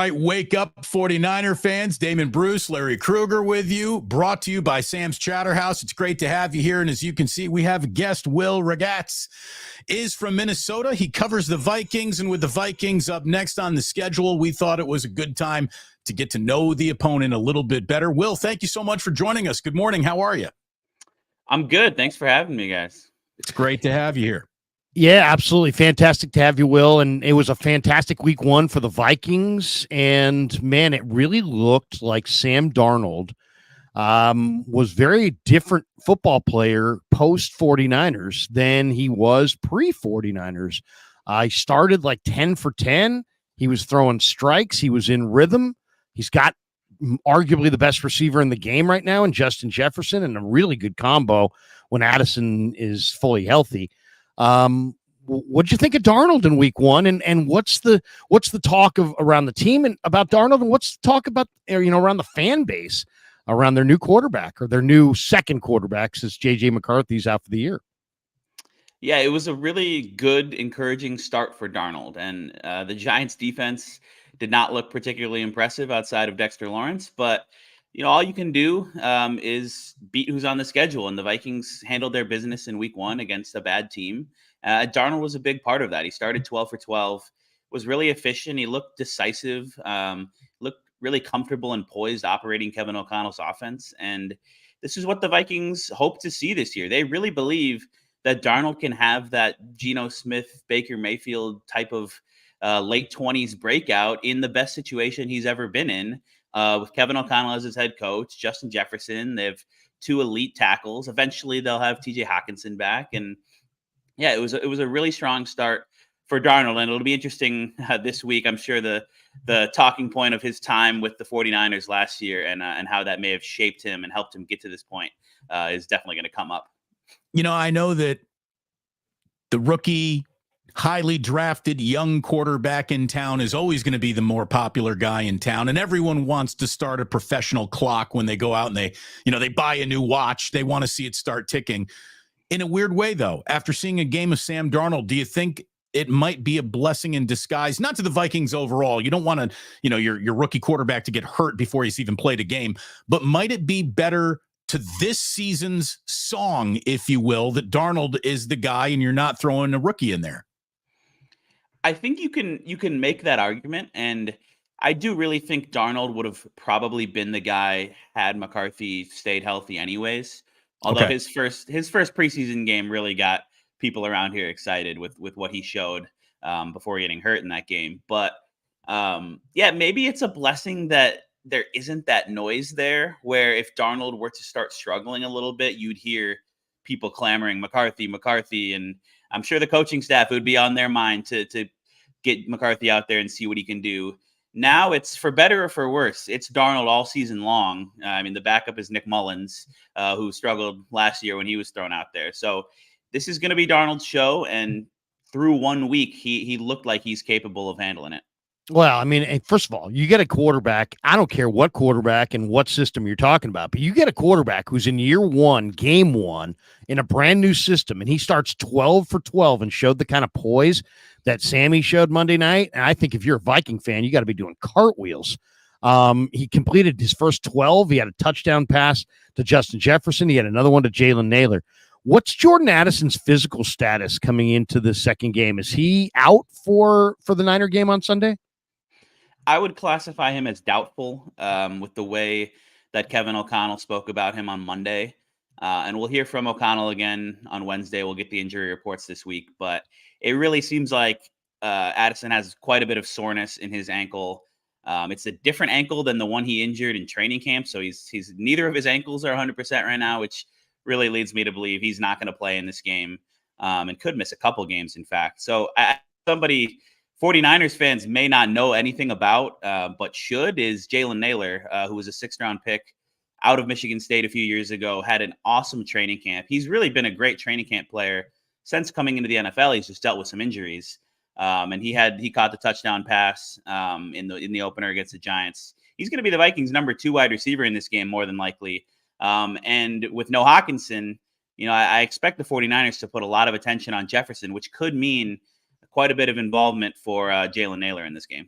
right, wake up 49er fans. Damon Bruce, Larry Krueger with you, brought to you by Sam's Chowder House. It's great to have you here. And as you can see, we have a guest, Will Ragatz, is from Minnesota. He covers the Vikings, and with the Vikings up next on the schedule, we thought it was a good time to get to know the opponent a little bit better. Will, thank you so much for joining us. Good morning. How are you? I'm good. Thanks for having me, guys. It's great to have you here. Yeah, absolutely. Fantastic to have you, Will. And it was a fantastic week one for the Vikings. And, man, it really looked like Sam Darnold was very different football player post-49ers than he was pre-49ers. He started like 10 for 10. He was throwing strikes. He was in rhythm. He's got arguably the best receiver in the game right now in Justin Jefferson, and a really good combo when Addison is fully healthy. What'd you think of Darnold in week one? And what's the talk of around the team and about Darnold, and what's the talk about, around the fan base around their new quarterback or their new second quarterback since JJ McCarthy's out for the year? Yeah, it was a really good, encouraging start for Darnold, and the Giants defense did not look particularly impressive outside of Dexter Lawrence, but all you can do is beat who's on the schedule, and the Vikings handled their business in week one against a bad team. Darnold was a big part of that. He started 12 for 12, was really efficient. He looked decisive, looked really comfortable and poised operating Kevin O'Connell's offense. And this is what the Vikings hope to see this year. They really believe that Darnold can have that Geno Smith, Baker Mayfield type of late 20s breakout in the best situation he's ever been in. With Kevin O'Connell as his head coach, Justin Jefferson, they have two elite tackles. Eventually, they'll have TJ Hockenson back, and yeah, it was a really strong start for Darnold, and it'll be interesting this week. I'm sure the talking point of his time with the 49ers last year and how that may have shaped him and helped him get to this point is definitely going to come up. I know that the rookie, highly drafted young quarterback in town is always going to be the more popular guy in town, and everyone wants to start a professional clock when they go out and they buy a new watch. They want to see it start ticking. In a weird way, though, after seeing a game of Sam Darnold, do you think it might be a blessing in disguise? Not to the Vikings overall. You don't want to, your rookie quarterback to get hurt before he's even played a game, but might it be better to this season's song, if you will, that Darnold is the guy and you're not throwing a rookie in there? I think you can make that argument, and I do really think Darnold would have probably been the guy had McCarthy stayed healthy anyways. Although his first preseason game really got people around here excited with what he showed before getting hurt in that game. But maybe it's a blessing that there isn't that noise there, where if Darnold were to start struggling a little bit, you'd hear people clamoring McCarthy, and I'm sure the coaching staff would be on their mind to get McCarthy out there and see what he can do. Now it's for better or for worse. It's Darnold all season long. The backup is Nick Mullins, who struggled last year when he was thrown out there. So this is going to be Darnold's show, and through 1 week, he looked like he's capable of handling it. Well, first of all, you get a quarterback. I don't care what quarterback and what system you're talking about, but you get a quarterback who's in year one, game one, in a brand new system, and he starts 12 for 12 and showed the kind of poise that Sammy showed Monday night. And I think if you're a Viking fan, you got to be doing cartwheels. He completed his first 12. He had a touchdown pass to Justin Jefferson. He had another one to Jalen Naylor. What's Jordan Addison's physical status coming into the second game? Is he out for the Niner game on Sunday? I would classify him as doubtful with the way that Kevin O'Connell spoke about him on Monday. And we'll hear from O'Connell again on Wednesday. We'll get the injury reports this week. But it really seems like Addison has quite a bit of soreness in his ankle. It's a different ankle than the one he injured in training camp. So he's neither of his ankles are 100% right now, which really leads me to believe he's not going to play in this game and could miss a couple games, in fact. So somebody 49ers fans may not know anything about, but should, is Jalen Naylor, who was a 6th-round pick out of Michigan State a few years ago, had an awesome training camp. He's really been a great training camp player since coming into the NFL. He's just dealt with some injuries. And he caught the touchdown pass in the opener against the Giants. He's going to be the Vikings' number 2 wide receiver in this game, more than likely. And with no Hockenson, I expect the 49ers to put a lot of attention on Jefferson, which could mean quite a bit of involvement for Jalen Naylor in this game.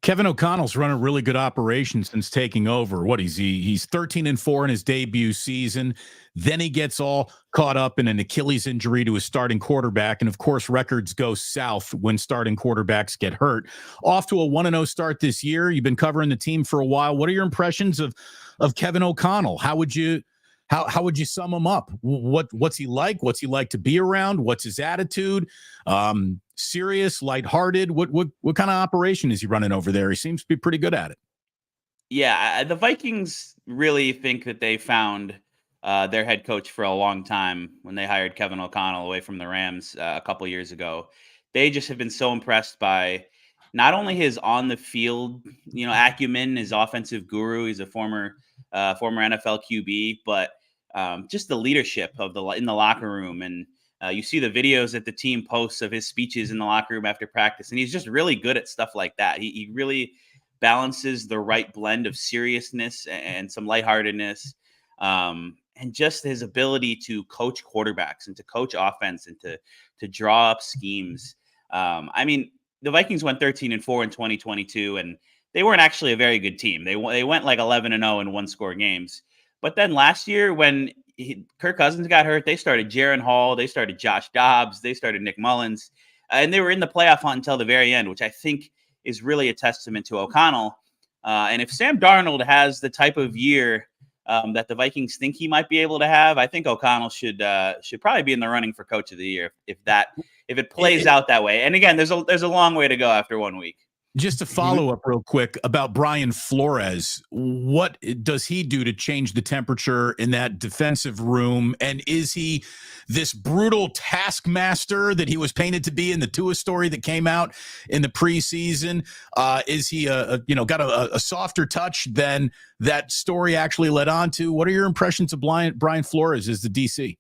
Kevin O'Connell's run a really good operation since taking over. What is he? He's 13-4 in his debut season. Then he gets all caught up in an Achilles injury to his starting quarterback. And of course, records go south when starting quarterbacks get hurt. Off to a 1-0 start this year. You've been covering the team for a while. What are your impressions of Kevin O'Connell? How would you sum him up? What's he like? What's he like to be around? What's his attitude? Serious, lighthearted? What kind of operation is he running over there? He seems to be pretty good at it. Yeah, the Vikings really think that they found their head coach for a long time when they hired Kevin O'Connell away from the Rams a couple years ago. They just have been so impressed by not only his on the field, acumen, his offensive guru. He's a former NFL QB, but just the leadership in the locker room. And you see the videos that the team posts of his speeches in the locker room after practice, and he's just really good at stuff like that. He really balances the right blend of seriousness and some lightheartedness, and just his ability to coach quarterbacks and to coach offense and to draw up schemes. I mean, the Vikings went 13-4 in 2022, and they weren't actually a very good team. They went like 11-0 in one-score games. But then last year, when Kirk Cousins got hurt, they started Jaron Hall, they started Josh Dobbs, they started Nick Mullins, and they were in the playoff hunt until the very end, which I think is really a testament to O'Connell. And if Sam Darnold has the type of year that the Vikings think he might be able to have, I think O'Connell should probably be in the running for Coach of the Year if it plays out that way. And again, there's a long way to go after 1 week. Just to follow up real quick about Brian Flores, what does he do to change the temperature in that defensive room? And is he this brutal taskmaster that he was painted to be in the Tua story that came out in the preseason? Is he got a softer touch than that story actually led on to? What are your impressions of Brian Flores as the DC?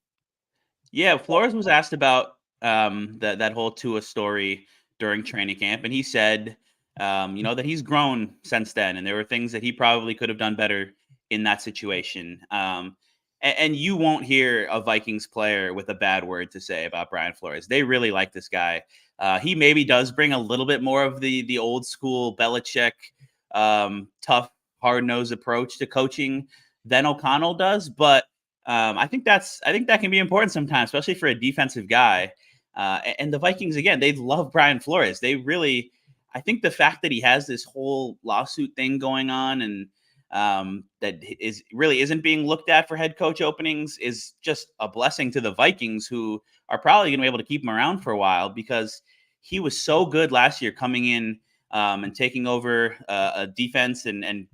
Yeah, Flores was asked about that whole Tua story during training camp, and he said that he's grown since then, and there were things that he probably could have done better in that situation. And you won't hear a Vikings player with a bad word to say about Brian Flores. They really like this guy. He maybe does bring a little bit more of the old school Belichick, tough, hard-nosed approach to coaching than O'Connell does, but I think that can be important sometimes, especially for a defensive guy. And the Vikings, again, they love Brian Flores. They really, I think the fact that he has this whole lawsuit thing going on and that isn't being looked at for head coach openings is just a blessing to the Vikings, who are probably going to be able to keep him around for a while, because he was so good last year coming in and taking over a defense and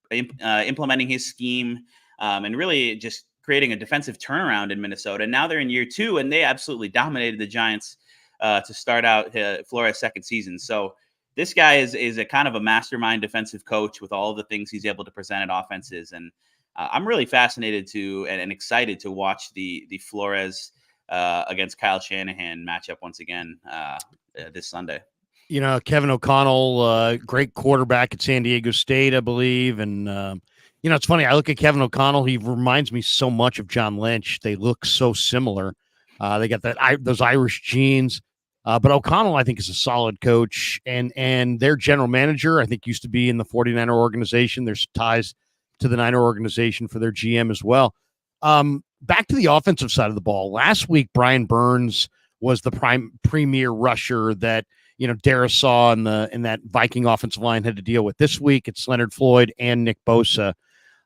implementing his scheme and really just creating a defensive turnaround in Minnesota. And now they're in year 2, and they absolutely dominated the Giants to start out Flores' second season. So this guy is a kind of a mastermind defensive coach with all of the things he's able to present at offenses. And I'm really fascinated and excited to watch the Flores against Kyle Shanahan matchup once again this Sunday. Kevin O'Connell, great quarterback at San Diego State, I believe. And, it's funny. I look at Kevin O'Connell. He reminds me so much of John Lynch. They look so similar. They got those Irish genes. But O'Connell, I think, is a solid coach. And their general manager, I think, used to be in the 49er organization. There's ties to the Niner organization for their GM as well. Back to the offensive side of the ball. Last week, Brian Burns was the premier rusher that Darrisaw in that Viking offensive line had to deal with. This week, it's Leonard Floyd and Nick Bosa.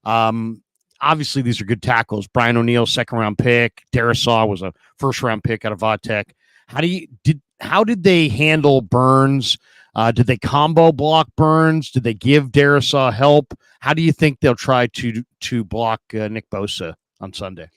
Obviously, these are good tackles. Brian O'Neill, second-round pick. Darrisaw was a first-round pick out of Vatech. How did they handle Burns? Did they combo block Burns? Did they give Darrisaw help? How do you think they'll try to block Nick Bosa on Sunday?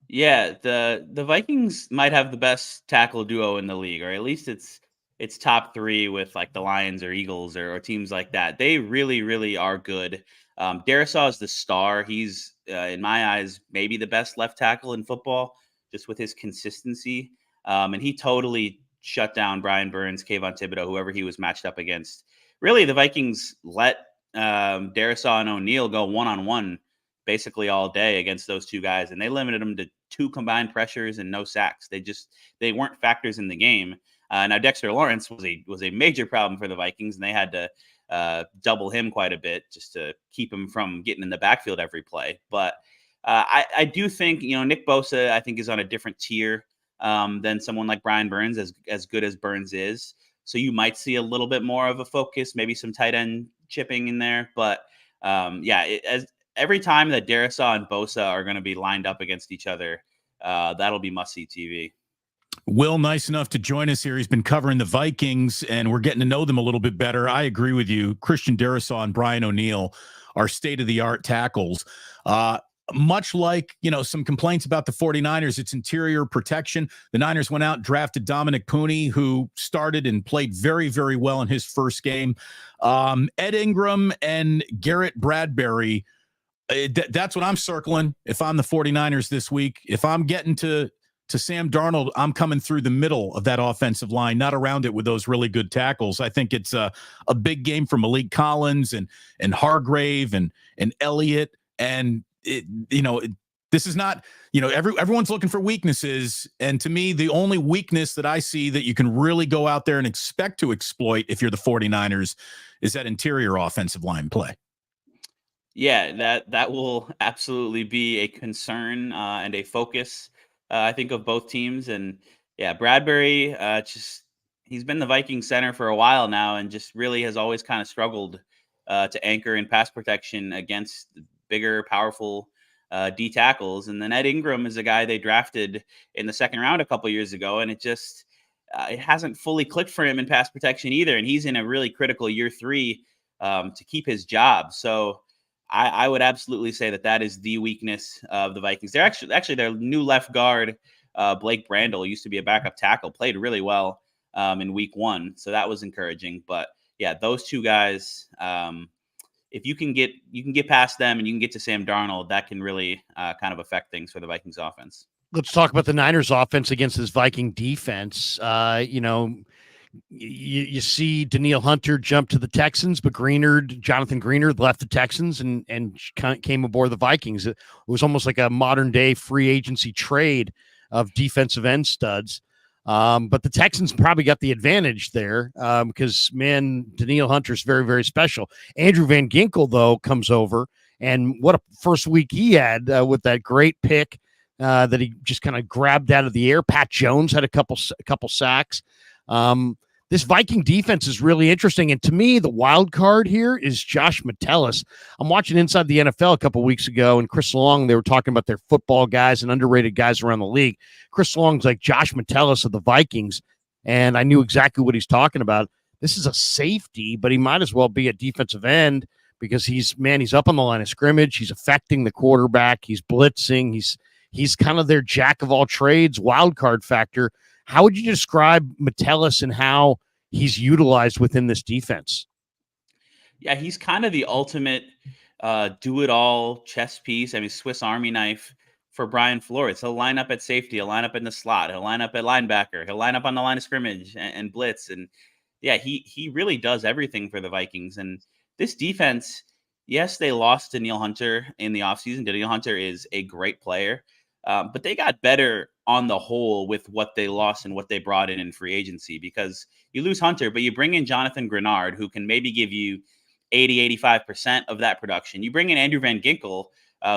Yeah, the Vikings might have the best tackle duo in the league, or at least it's top 3 with like the Lions or Eagles or teams like that. They really, really are good. Darrisaw is the star. He's, in my eyes, maybe the best left tackle in football, just with his consistency. And he totally shut down Brian Burns, Kayvon Thibodeau, whoever he was matched up against. Really, the Vikings let Darrisaw and O'Neill go one-on-one basically all day against those two guys, and they limited them to 2 combined pressures and no sacks. They weren't factors in the game. Now Dexter Lawrence was a major problem for the Vikings, and they had to double him quite a bit just to keep him from getting in the backfield every play. But I do think, Nick Bosa, I think, is on a different tier than someone like Brian Burns, as good as Burns is. So you might see a little bit more of a focus, maybe some tight end chipping in there. But as every time that Darrisaw and Bosa are going to be lined up against each other, that'll be must-see TV. Will, nice enough to join us here. He's been covering the Vikings, and we're getting to know them a little bit better. I agree with you. Christian Darrisaw and Brian O'Neill are state-of-the-art tackles. Much like, some complaints about the 49ers, it's interior protection. The Niners went out and drafted Dominick Puni, who started and played very, very well in his first game. Ed Ingram and Garrett Bradbury, that's what I'm circling if I'm the 49ers this week. If I'm getting to Sam Darnold, I'm coming through the middle of that offensive line, not around it with those really good tackles. I think it's a big game for Malik Collins and Hargrave and Elliott. And this is not, everyone's looking for weaknesses. And to me, the only weakness that I see that you can really go out there and expect to exploit if you're the 49ers is that interior offensive line play. Yeah, that will absolutely be a concern and a focus, I think, of both teams. And yeah, Bradbury, he's been the Viking center for a while now and just really has always kind of struggled to anchor in pass protection against bigger, powerful D tackles. And then Ed Ingram is a guy they drafted in the second round a couple years ago, and it hasn't fully clicked for him in pass protection either. And he's in a really critical year 3 to keep his job. So I would absolutely say that is the weakness of the Vikings. They're actually their new left guard, Blake Brandel, used to be a backup tackle, played really well in week 1. So that was encouraging. But yeah, those two guys, if you can get past them and you can get to Sam Darnold, that can really kind of affect things for the Vikings offense. Let's talk about the Niners offense against this Viking defense. You see Danielle Hunter jump to the Texans, but Jonathan Greenard left the Texans and came aboard the Vikings. It was almost like a modern day free agency trade of defensive end studs. But the Texans probably got the advantage there because, man, Danielle Hunter's very, very special. Andrew Van Ginkel, though, comes over, and what a first week he had with that great pick that he just kind of grabbed out of the air. Pat Jones had a couple sacks. This Viking defense is really interesting. And to me, the wild card here is Josh Metellus. I'm watching Inside the NFL a couple weeks ago, and Chris Long, they were talking about their football guys and underrated guys around the league. Chris Long's like Josh Metellus of the Vikings, and I knew exactly what he's talking about. This is a safety, but he might as well be a defensive end because he's up on the line of scrimmage. He's affecting the quarterback. He's blitzing. He's kind of their jack of all trades, wild card factor. How would you describe Metellus and how he's utilized within this defense? Yeah, he's kind of the ultimate do-it-all chess piece. I mean, Swiss Army knife for Brian Flores. He'll line up at safety. He'll line up in the slot. He'll line up at linebacker. He'll line up on the line of scrimmage and blitz. And yeah, he really does everything for the Vikings. And this defense, yes, they lost Danielle Hunter in the offseason. Danielle Hunter is a great player. But they got better on the whole with what they lost and what they brought in free agency, because you lose Hunter, but you bring in Jonathan Greenard, who can maybe give you 80-85% of that production. You bring in Andrew Van Ginkel,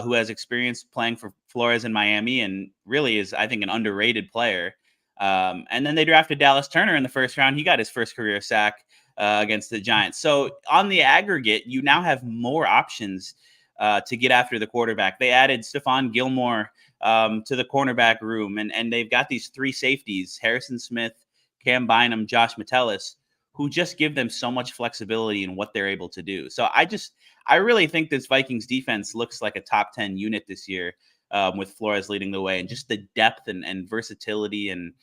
who has experience playing for Flores in Miami and really is, I think, an underrated player. And then they drafted Dallas Turner in the first round. He got his first career sack against the Giants. So on the aggregate, you now have more options to get after the quarterback. They added Stephon Gilmore to the cornerback room, and they've got these 3 safeties, Harrison Smith, Cam Bynum, Josh Metellus, who just give them so much flexibility in what they're able to do. So I really think this Vikings defense looks like a top 10 unit this year, with Flores leading the way, and just the depth and versatility and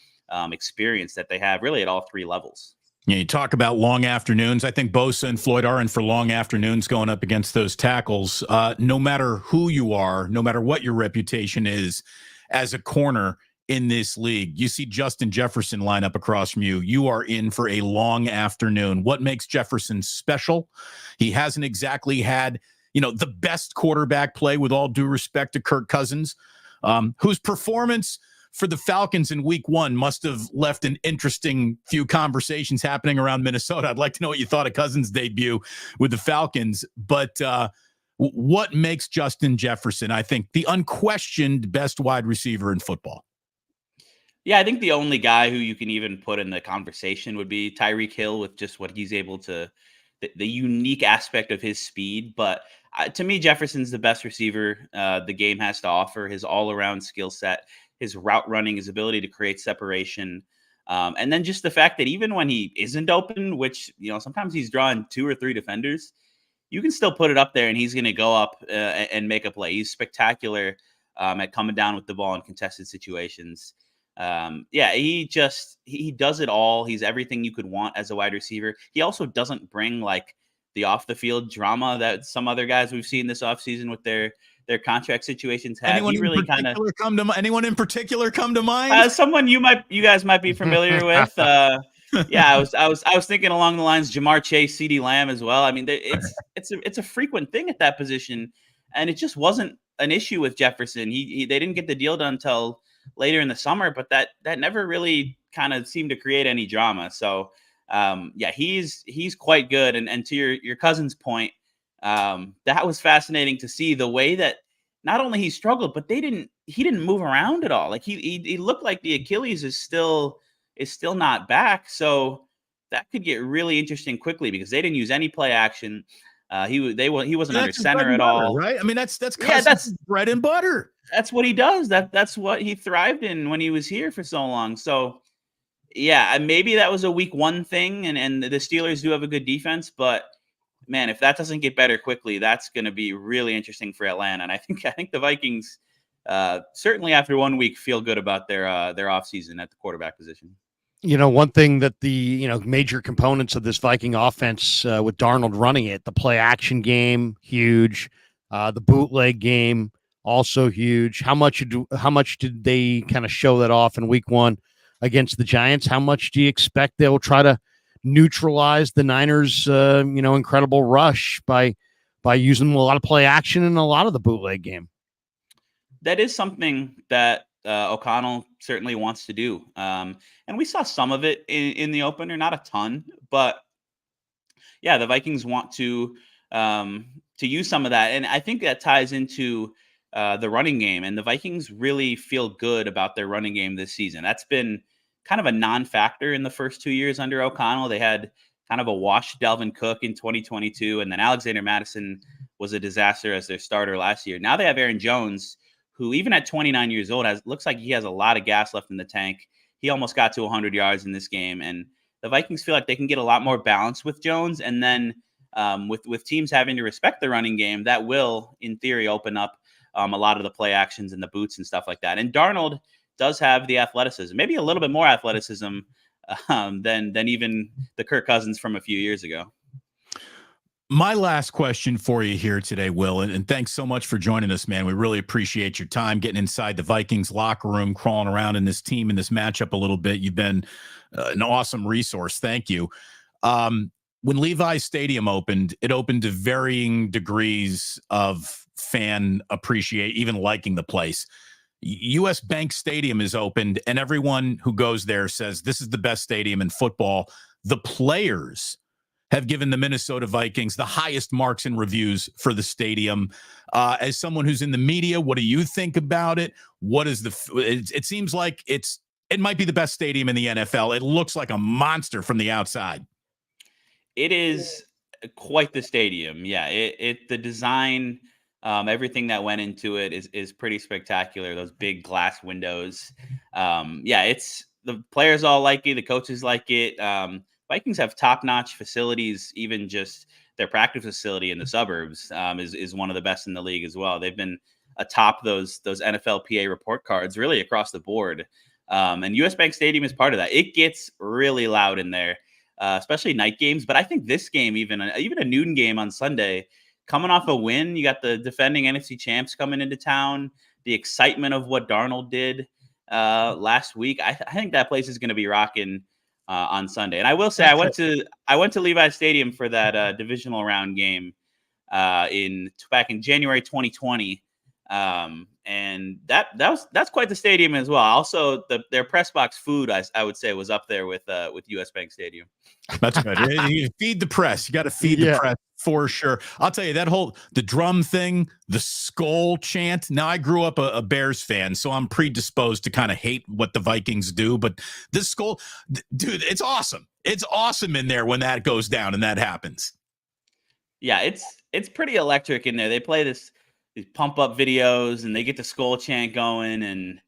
experience that they have really at all 3 levels. Yeah, you talk about long afternoons. I think Bosa and Floyd are in for long afternoons going up against those tackles. No matter who you are, no matter what your reputation is as a corner in this league, you see Justin Jefferson line up across from you, you are in for a long afternoon. What makes Jefferson special? He hasn't exactly had, the best quarterback play, with all due respect to Kirk Cousins, whose performance for the Falcons in week one must have left an interesting few conversations happening around Minnesota. I'd like to know what you thought of Cousins' debut with the Falcons. But what makes Justin Jefferson, I think, the unquestioned best wide receiver in football? Yeah, I think the only guy who you can even put in the conversation would be Tyreek Hill with just what he's able to, the unique aspect of his speed. But to me, Jefferson's the best receiver the game has to offer. His all-around skill set, his route running, his ability to create separation. And then just the fact that even when he isn't open, which, sometimes he's drawing 2 or 3 defenders, you can still put it up there and he's going to go up and make a play. He's spectacular at coming down with the ball in contested situations. He does it all. He's everything you could want as a wide receiver. He also doesn't bring like the off the field drama that some other guys we've seen this offseason with their contract situations have. Anyone in particular come to mind? Someone you guys might be familiar with. I was thinking along the lines Jamar Chase, CeeDee Lamb as well. I mean, it's a frequent thing at that position, and it just wasn't an issue with Jefferson. They didn't get the deal done until later in the summer, but that never really kind of seemed to create any drama. So he's quite good. And to your cousin's point, that was fascinating to see the way that not only he struggled, but he didn't move around at all. Like he looked like the Achilles is still not back. So that could get really interesting quickly because they didn't use any play action. He wasn't under center at all. Right? I mean, that's bread and butter. That's what he does. That's what he thrived in when he was here for so long. So yeah, maybe that was a week one thing, and the Steelers do have a good defense, but man, if that doesn't get better quickly, that's going to be really interesting for Atlanta. And I think the Vikings certainly after 1 week feel good about their offseason at the quarterback position. One thing that the major components of this Viking offense with Darnold running it, the play action game, huge, the bootleg game, also huge. How much did they kind of show that off in week one against the Giants? How much do you expect they'll try to neutralize the Niners' incredible rush by using a lot of play action and a lot of the bootleg game? That is something that O'Connell certainly wants to do. And we saw some of it in the opener, not a ton, but yeah, the Vikings want to use some of that. And I think that ties into the running game, and the Vikings really feel good about their running game this season. That's been kind of a non-factor in the first 2 years under O'Connell. They had kind of a washed Dalvin Cook in 2022, and then Alexander Mattison was a disaster as their starter last year. Now they have Aaron Jones, who even at 29 years old looks like he has a lot of gas left in the tank. He almost got to 100 yards in this game, and the Vikings feel like they can get a lot more balance with Jones. And then with teams having to respect the running game, that will, in theory, open up a lot of the play actions and the boots and stuff like that. And Darnold does have the athleticism, maybe a little bit more athleticism than even the Kirk Cousins from a few years ago. My last question for you here today, Will, and thanks so much for joining us, man. We really appreciate your time getting inside the Vikings locker room, crawling around in this team, in this matchup a little bit. You've been an awesome resource. Thank you. When Levi's Stadium opened, it opened to varying degrees of fan appreciate, even liking the place. US Bank Stadium is opened, and everyone who goes there says this is the best stadium in football. The players have given the Minnesota Vikings the highest marks and reviews for the stadium. As someone who's in the media, what do you think about it? What is it seems like it might be the best stadium in the NFL. It looks like a monster from the outside. It is quite the stadium. Yeah, the design, everything that went into it is pretty spectacular. Those big glass windows. It's the players all like it. The coaches like it. Vikings have top-notch facilities. Even just their practice facility in the suburbs is one of the best in the league as well. They've been atop those NFLPA report cards really across the board. And US Bank Stadium is part of that. It gets really loud in there, especially night games. But I think this game, even a noon game on Sunday, coming off a win, you got the defending NFC champs coming into town, the excitement of what Darnold did last week. I think that place is going to be rocking on Sunday. And I will say, I went to Levi's Stadium for that divisional round game back in January 2020. And that's quite the stadium as well. Also, their press box food, I would say, was up there with US Bank Stadium. That's good. You feed the press. You got to feed the press for sure. I'll tell you the drum thing, the skull chant. Now, I grew up a Bears fan, so I'm predisposed to kind of hate what the Vikings do. But this skull, dude, it's awesome. It's awesome in there when that goes down and that happens. Yeah, it's pretty electric in there. They play these pump up videos and they get the skull chant going, and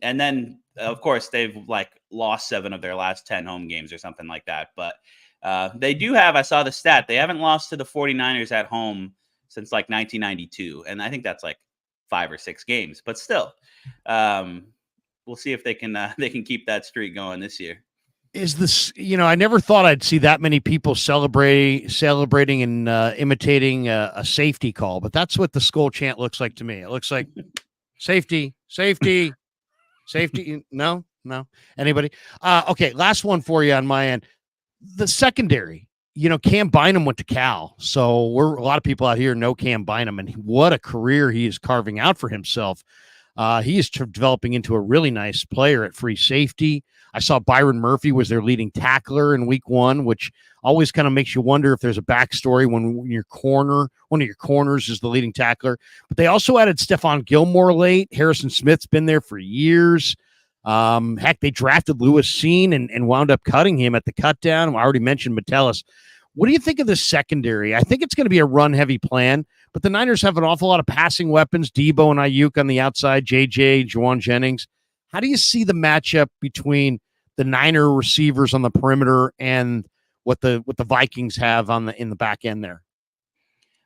then of course they've like lost 7 of their last 10 home games or something like that. But they do have, I saw the stat, they haven't lost to the 49ers at home since like 1992, and I think that's like 5 or 6 games. But still, we'll see if they can keep that streak going this year. Is this, I never thought I'd see that many people celebrating and imitating a safety call, but that's what the skull chant looks like to me. It looks like safety. No. Anybody? Okay. Last one for you on my end. The secondary, Cam Bynum went to Cal. So a lot of people out here know Cam Bynum, and what a career he is carving out for himself. He is developing into a really nice player at free safety. I saw Byron Murphy was their leading tackler in week 1, which always kind of makes you wonder if there's a backstory when one of your corners is the leading tackler. But they also added Stephon Gilmore late. Harrison Smith's been there for years. Heck, they drafted Lewis Seen and wound up cutting him at the cut down. I already mentioned Metellus. What do you think of this secondary? I think it's going to be a run-heavy plan, but the Niners have an awful lot of passing weapons, Debo and Ayuk on the outside, JJ, Juwan Jennings. How do you see the matchup between the Niner receivers on the perimeter and what the Vikings have in the back end there?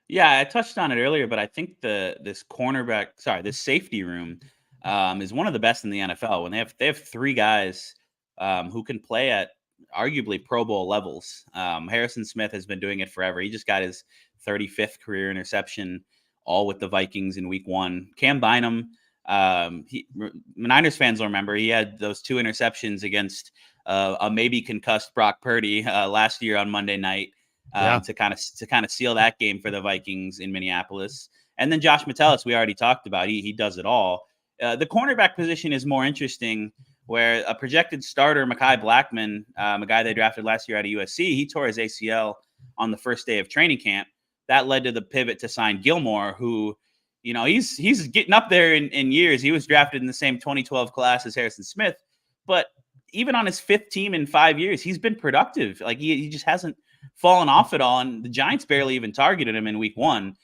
Yeah, I touched on it earlier, but I think this safety room is one of the best in the NFL. When they have 3 guys who can play at arguably Pro Bowl levels. Harrison Smith has been doing it forever. He just got his 35th career interception, all with the Vikings in week 1. Cam Bynum, Niners fans will remember he had those 2 interceptions against a maybe concussed Brock Purdy last year on Monday night to kind of seal that game for the Vikings in Minneapolis. And then Josh Metellus, we already talked about. He does it all. The cornerback position is more interesting, where a projected starter, Mekhi Blackman, a guy they drafted last year out of USC, he tore his ACL on the first day of training camp. That led to the pivot to sign Gilmore, who, he's getting up there in years. He was drafted in the same 2012 class as Harrison Smith, but even on his 5th team in 5 years, he's been productive. Like he just hasn't fallen off at all. And the Giants barely even targeted him in week 1.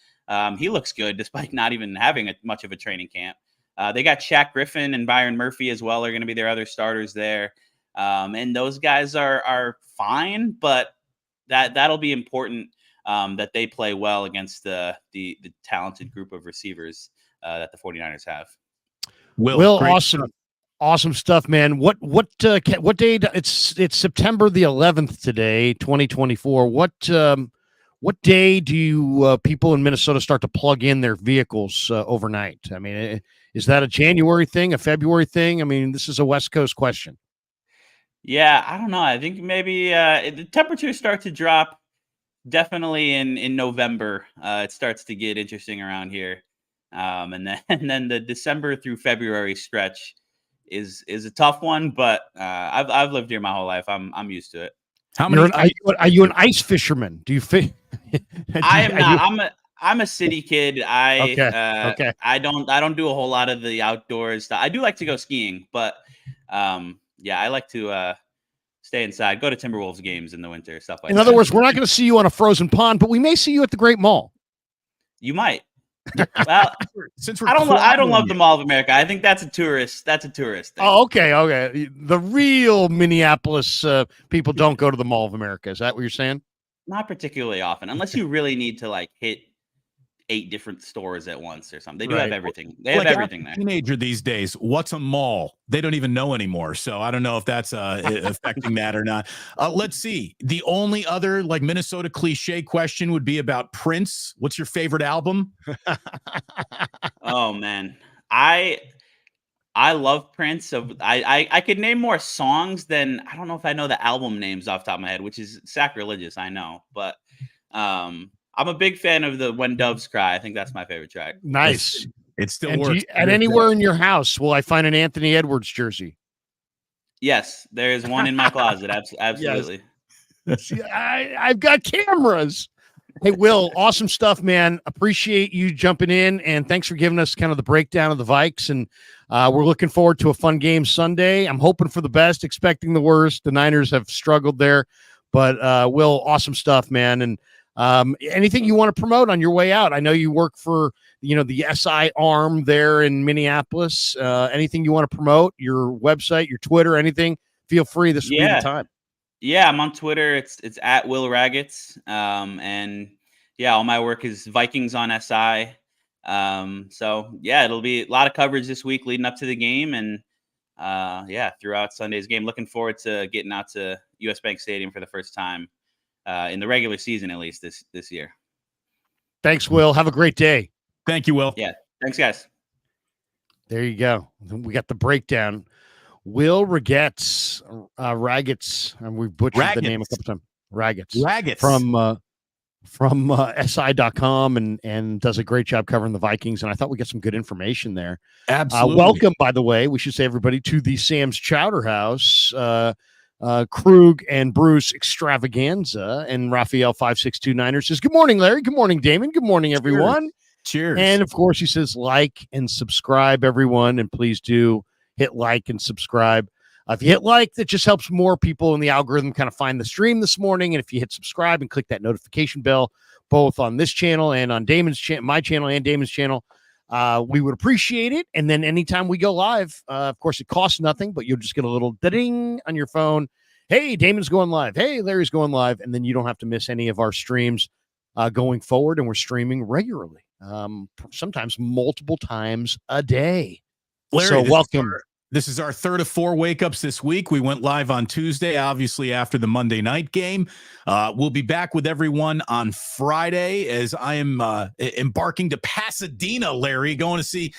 He looks good despite not even having much of a training camp. They got Shaq Griffin and Byron Murphy as well are going to be their other starters there. And those guys are fine, but that'll be important that they play well against the talented group of receivers that the 49ers have. Will, awesome stuff, man. What day? It's September the 11th today, 2024. What day do you people in Minnesota start to plug in their vehicles overnight? I mean, is that a January thing, a February thing? I mean, this is a West Coast question. Yeah, I don't know. I think maybe the temperatures start to drop definitely in November. It starts to get interesting around here. And then the December through February stretch is a tough one, but I've lived here my whole life. I'm used to it. Are you an ice fisherman? Do you fish? I am not. I'm a city kid. Okay. I don't do a whole lot of the outdoors stuff. I do like to go skiing, but I like to stay inside, go to Timberwolves games in the winter, stuff like that. In other words, we're not going to see you on a frozen pond, but we may see you at the Great Mall. You might. Well, I don't love the Mall of America. I think that's a tourist thing. Oh, okay. The real Minneapolis people don't go to the Mall of America. Is that what you're saying? Not particularly often, unless you really need to like hit 8 different stores at once or something. They do have everything. They have everything there. Teenager these days, what's a mall? They don't even know anymore. So I don't know if that's affecting that or not. Let's see. The only other like Minnesota cliche question would be about Prince. What's your favorite album? Oh man, I love Prince. So I could name more songs than, I don't know if I know the album names off the top of my head, which is sacrilegious, I know, but I'm a big fan of the When Doves Cry. I think that's my favorite track. Nice. It still And works. and anywhere in your house, will I find an Anthony Edwards jersey? Yes, there is one in my closet. Absolutely. See, I've got cameras. Hey, Will, awesome stuff, man. Appreciate you jumping in, and thanks for giving us kind of the breakdown of the Vikes. And we're looking forward to a fun game Sunday. I'm hoping for the best, expecting the worst. The Niners have struggled there, but Will, awesome stuff, man. And anything you want to promote on your way out? I know you work for the SI arm there in Minneapolis. Anything you want to promote? Your website, your Twitter, anything? Feel free. This will be the time. Yeah, I'm on Twitter. It's at Will Ragatz. And yeah, all my work is Vikings on SI. So yeah, it'll be a lot of coverage this week leading up to the game, and throughout Sunday's game. Looking forward to getting out to US Bank Stadium for the first time in the regular season, at least this year. Thanks, Will. Have a great day. Thank you, Will. Yeah, thanks, guys. There you go. We got the breakdown. Will Ragatz, and we butchered the name a couple times. Ragatz from SI.com and does a great job covering the Vikings. And I thought we got some good information there. Absolutely. Welcome, by the way, we should say everybody to the Sam's Chowder House, Krug and Bruce extravaganza, and Raphael 5629er says, good morning, Larry. Good morning, Damon. Good morning, everyone. Cheers. And of course, he says, like and subscribe, everyone. And please do hit like and subscribe. If you hit like, that just helps more people in the algorithm kind of find the stream this morning. And if you hit subscribe and click that notification bell, both on this channel and on Damon's my channel and Damon's channel, we would appreciate it. And then anytime we go live, of course, it costs nothing, but you'll just get a little ding on your phone. Hey, Damon's going live. Hey, Larry's going live. And then you don't have to miss any of our streams going forward. And we're streaming regularly, sometimes multiple times a day. Larry, so welcome. This is our third of 4 wake-ups this week. We went live on Tuesday, obviously after the Monday night game. We'll be back with everyone on Friday as I am embarking to Pasadena, Larry, going to see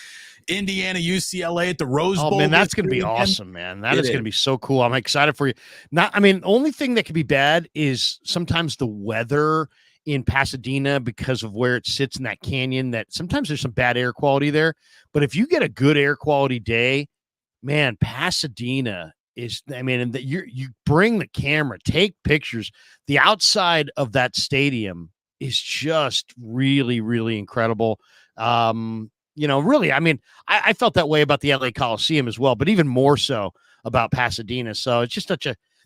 Indiana UCLA at the Rose Bowl. Oh, man, that's going to be awesome, man. That is going to be so cool. I'm excited for you. The only thing that could be bad is sometimes the weather in Pasadena, because of where it sits in that canyon, that sometimes there's some bad air quality there. But if you get a good air quality day, man, Pasadena is, and you bring the camera, take pictures. The outside of that stadium is just really, really incredible. Really, I felt that way about the LA Coliseum as well, but even more so about Pasadena. So it's just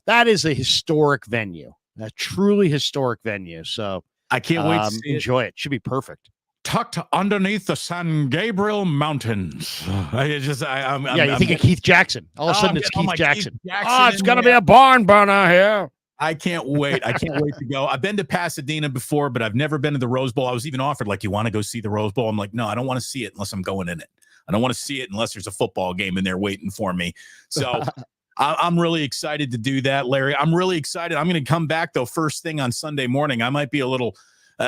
that is a historic venue, a truly historic venue. So I can't wait to enjoy it. Should be perfect. Tucked underneath the San Gabriel Mountains. You think of Keith Jackson. All of a sudden, it's Keith Jackson. Oh, it's going to be a barn burner here. I can't wait. I can't wait to go. I've been to Pasadena before, but I've never been to the Rose Bowl. I was even offered, you want to go see the Rose Bowl? I'm like, no, I don't want to see it unless I'm going in it. I don't want to see it unless there's a football game in there waiting for me. So I'm really excited to do that, Larry. I'm really excited. I'm going to come back, though, first thing on Sunday morning. I might be a little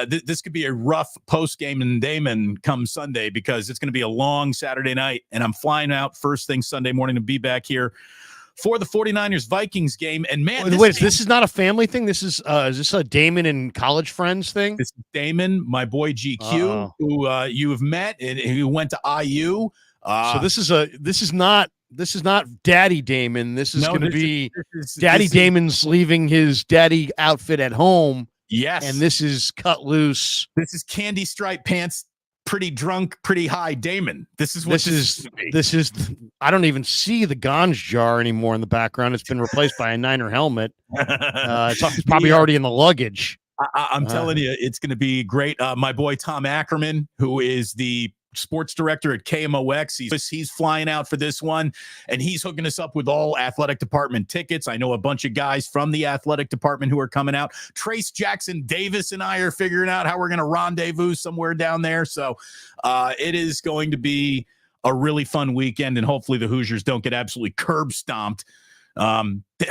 this could be a rough post game in Damon come Sunday, because it's going to be a long Saturday night, and I'm flying out first thing Sunday morning to be back here for the 49ers Vikings game. And man, this is not a family thing. This is this a Damon and college friends thing? This is Damon, my boy GQ, who you have met and who went to IU. So this is not Daddy Damon. This is going to be Daddy Damon's leaving his daddy outfit at home. Yes. And this is cut loose. This is candy stripe pants, pretty drunk, pretty high Damon. This is I don't even see the Gons jar anymore in the background. It's been replaced by a Niner helmet. It's probably already in the luggage. I'm telling you, it's going to be great. My boy Tom Ackerman, who is the sports director at KMOX, he's flying out for this one, and he's hooking us up with all athletic department tickets. I know a bunch of guys from the athletic department who are coming out. Trace Jackson Davis and I are figuring out how we're going to rendezvous somewhere down there. So it is going to be a really fun weekend, and hopefully the Hoosiers don't get absolutely curb stomped. I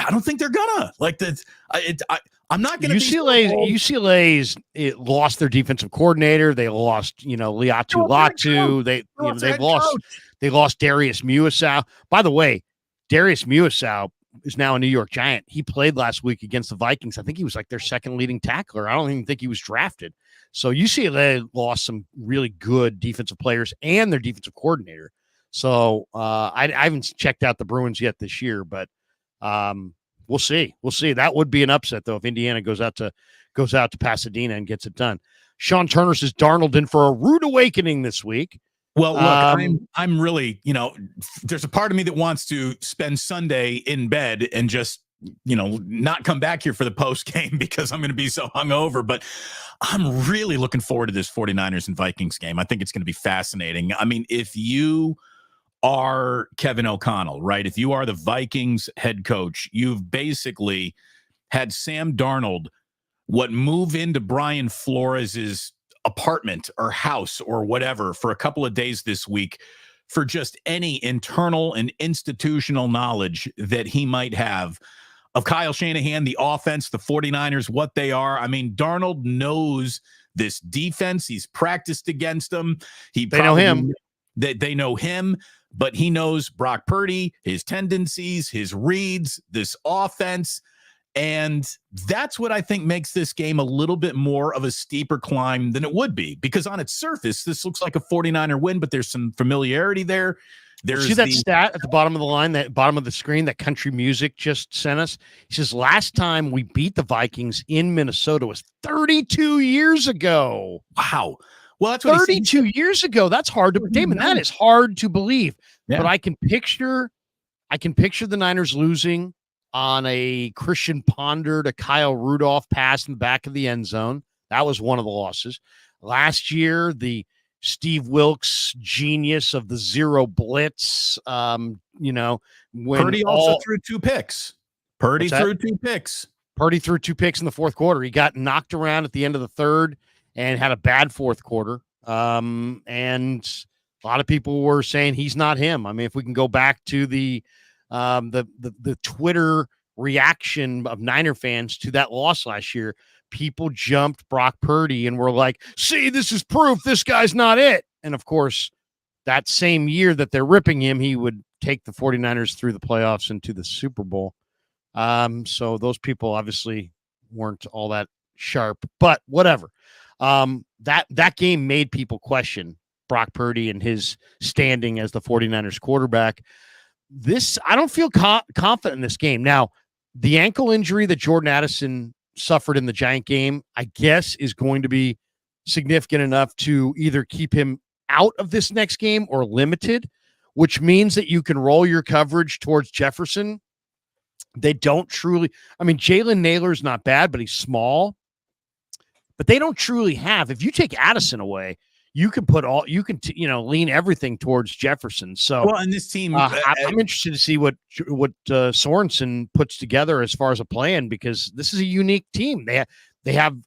don't think they're gonna I'm not going to. UCLA's lost their defensive coordinator. They lost, Liatu Latu. They lost Darius Muasau. By the way, Darius Muasau is now a New York Giant. He played last week against the Vikings. I think he was like their second leading tackler. I don't even think he was drafted. So UCLA lost some really good defensive players and their defensive coordinator. So I haven't checked out the Bruins yet this year, but we'll see. We'll see. That would be an upset though if Indiana goes out to Pasadena and gets it done. Sean Turner says Darnold in for a rude awakening this week. Well, look, I'm really, there's a part of me that wants to spend Sunday in bed and just, not come back here for the post game because I'm going to be so hungover. But I'm really looking forward to this 49ers and Vikings game. I think it's going to be fascinating. I mean, if you are Kevin O'Connell, right? If you are the Vikings head coach, you've basically had Sam Darnold move into Brian Flores' apartment or house or whatever for a couple of days this week for just any internal and institutional knowledge that he might have of Kyle Shanahan, the offense, the 49ers, what they are. I mean, Darnold knows this defense. He's practiced against them. They know him. They know him, but he knows Brock Purdy, his tendencies, his reads, this offense. And that's what I think makes this game a little bit more of a steeper climb than it would be, because on its surface, this looks like a 49er win, but there's some familiarity there. See that stat at the bottom of the line, that bottom of the screen, that country music just sent us? He says, last time we beat the Vikings in Minnesota was 32 years ago. Wow. Well, that's what 32 years ago. That's hard to, Damon, that is hard to believe. Yeah. But I can picture the Niners losing on a Christian Ponder to Kyle Rudolph pass in the back of the end zone. That was one of the losses. Last year, the Steve Wilkes genius of the zero blitz, when Purdy also threw two picks. Purdy threw two picks in the fourth quarter. He got knocked around at the end of the third and had a bad fourth quarter. And a lot of people were saying he's not him. I mean, if we can go back to the Twitter reaction of Niner fans to that loss last year, people jumped Brock Purdy and were like, see, this is proof this guy's not it. And of course, that same year that they're ripping him, he would take the 49ers through the playoffs into the Super Bowl. So those people obviously weren't all that sharp, but whatever. That game made people question Brock Purdy and his standing as the 49ers quarterback. I don't feel confident in this game. Now, the ankle injury that Jordan Addison suffered in the Giant game, I guess, is going to be significant enough to either keep him out of this next game or limited, which means that you can roll your coverage towards Jefferson. They don't truly, Jalen Naylor's not bad, but he's small. But they don't truly have, if you take Addison away, you can lean everything towards Jefferson. So, well, and this team, I'm interested to see what Sorensen puts together as far as a plan, because this is a unique team. They have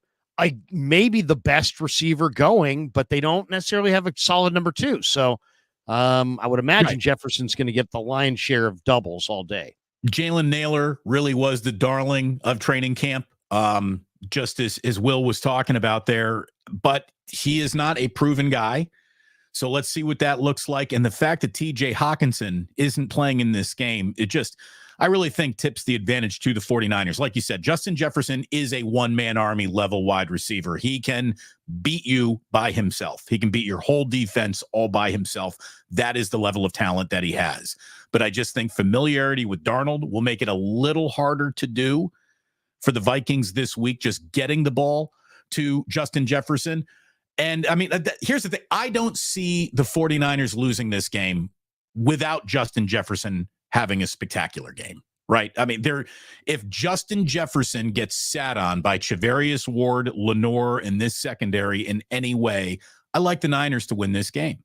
maybe the best receiver going, but they don't necessarily have a solid number two. So, I would imagine Jefferson's going to get the lion's share of doubles all day. Jalen Naylor really was the darling of training camp, just as Will was talking about there, but he is not a proven guy. So let's see what that looks like. And the fact that TJ Hawkinson isn't playing in this game, I really think tips the advantage to the 49ers. Like you said, Justin Jefferson is a one-man army level wide receiver. He can beat you by himself. He can beat your whole defense all by himself. That is the level of talent that he has. But I just think familiarity with Darnold will make it a little harder to do for the Vikings this week, just getting the ball to Justin Jefferson. And here's the thing. I don't see the 49ers losing this game without Justin Jefferson having a spectacular game, right? If Justin Jefferson gets sat on by Charvarius Ward, Lenore, and this secondary in any way, I like the Niners to win this game,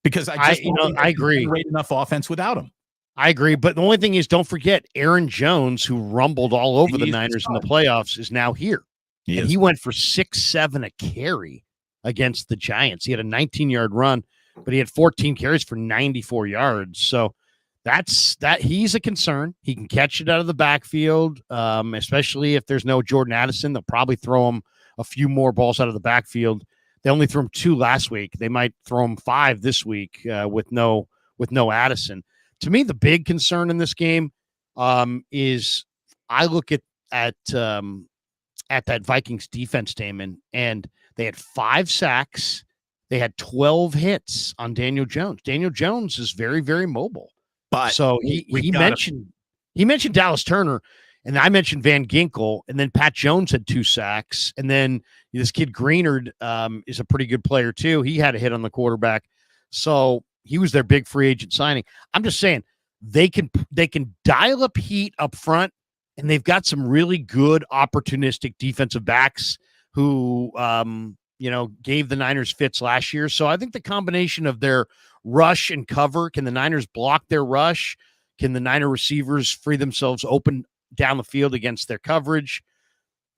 because I agree. Great enough offense without him. I agree. But the only thing is, don't forget Aaron Jones, who rumbled all over the Niners in the playoffs, is now here. He went for 6-7 a carry against the Giants. He had a 19-yard run, but he had 14 carries for 94 yards. So he's a concern. He can catch it out of the backfield, especially if there's no Jordan Addison. They'll probably throw him a few more balls out of the backfield. They only threw him 2 last week. They might throw him 5 this week with no Addison. To me, the big concern in this game, is I look at that Vikings defense, Damon, and they had 5 sacks. They had 12 hits on Daniel Jones. Daniel Jones is very, very mobile. But so he mentioned Dallas Turner, and I mentioned Van Ginkel, and then Pat Jones had 2 sacks, and then this kid Greenard is a pretty good player too. He had a hit on the quarterback, so he was their big free agent signing. I'm just saying they can dial up heat up front, and they've got some really good opportunistic defensive backs who gave the Niners fits last year. So I think the combination of their rush and cover, can the Niners block their rush? Can the Niner receivers free themselves open down the field against their coverage?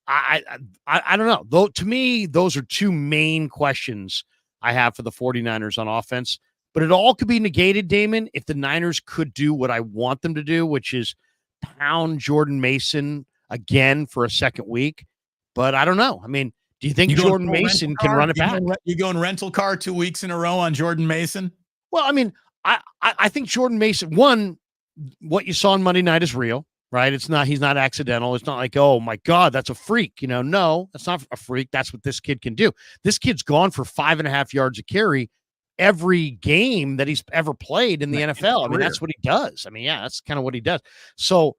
I don't know. Though, to me, those are 2 main questions I have for the 49ers on offense. But it all could be negated, Damon, if the Niners could do what I want them to do, which is pound Jordan Mason again for a second week. But I don't know. I mean, do you think Jordan Mason can run it back? You going rental car 2 weeks in a row on Jordan Mason? Well, I mean, I think Jordan Mason, one, what you saw on Monday night is real, right? He's not accidental. It's not like, oh my God, that's a freak. No, that's not a freak. That's what this kid can do. This kid's gone for 5.5 yards a carry every game that he's ever played in the NFL. I mean, that's what he does. I mean, yeah, that's kind of what he does. So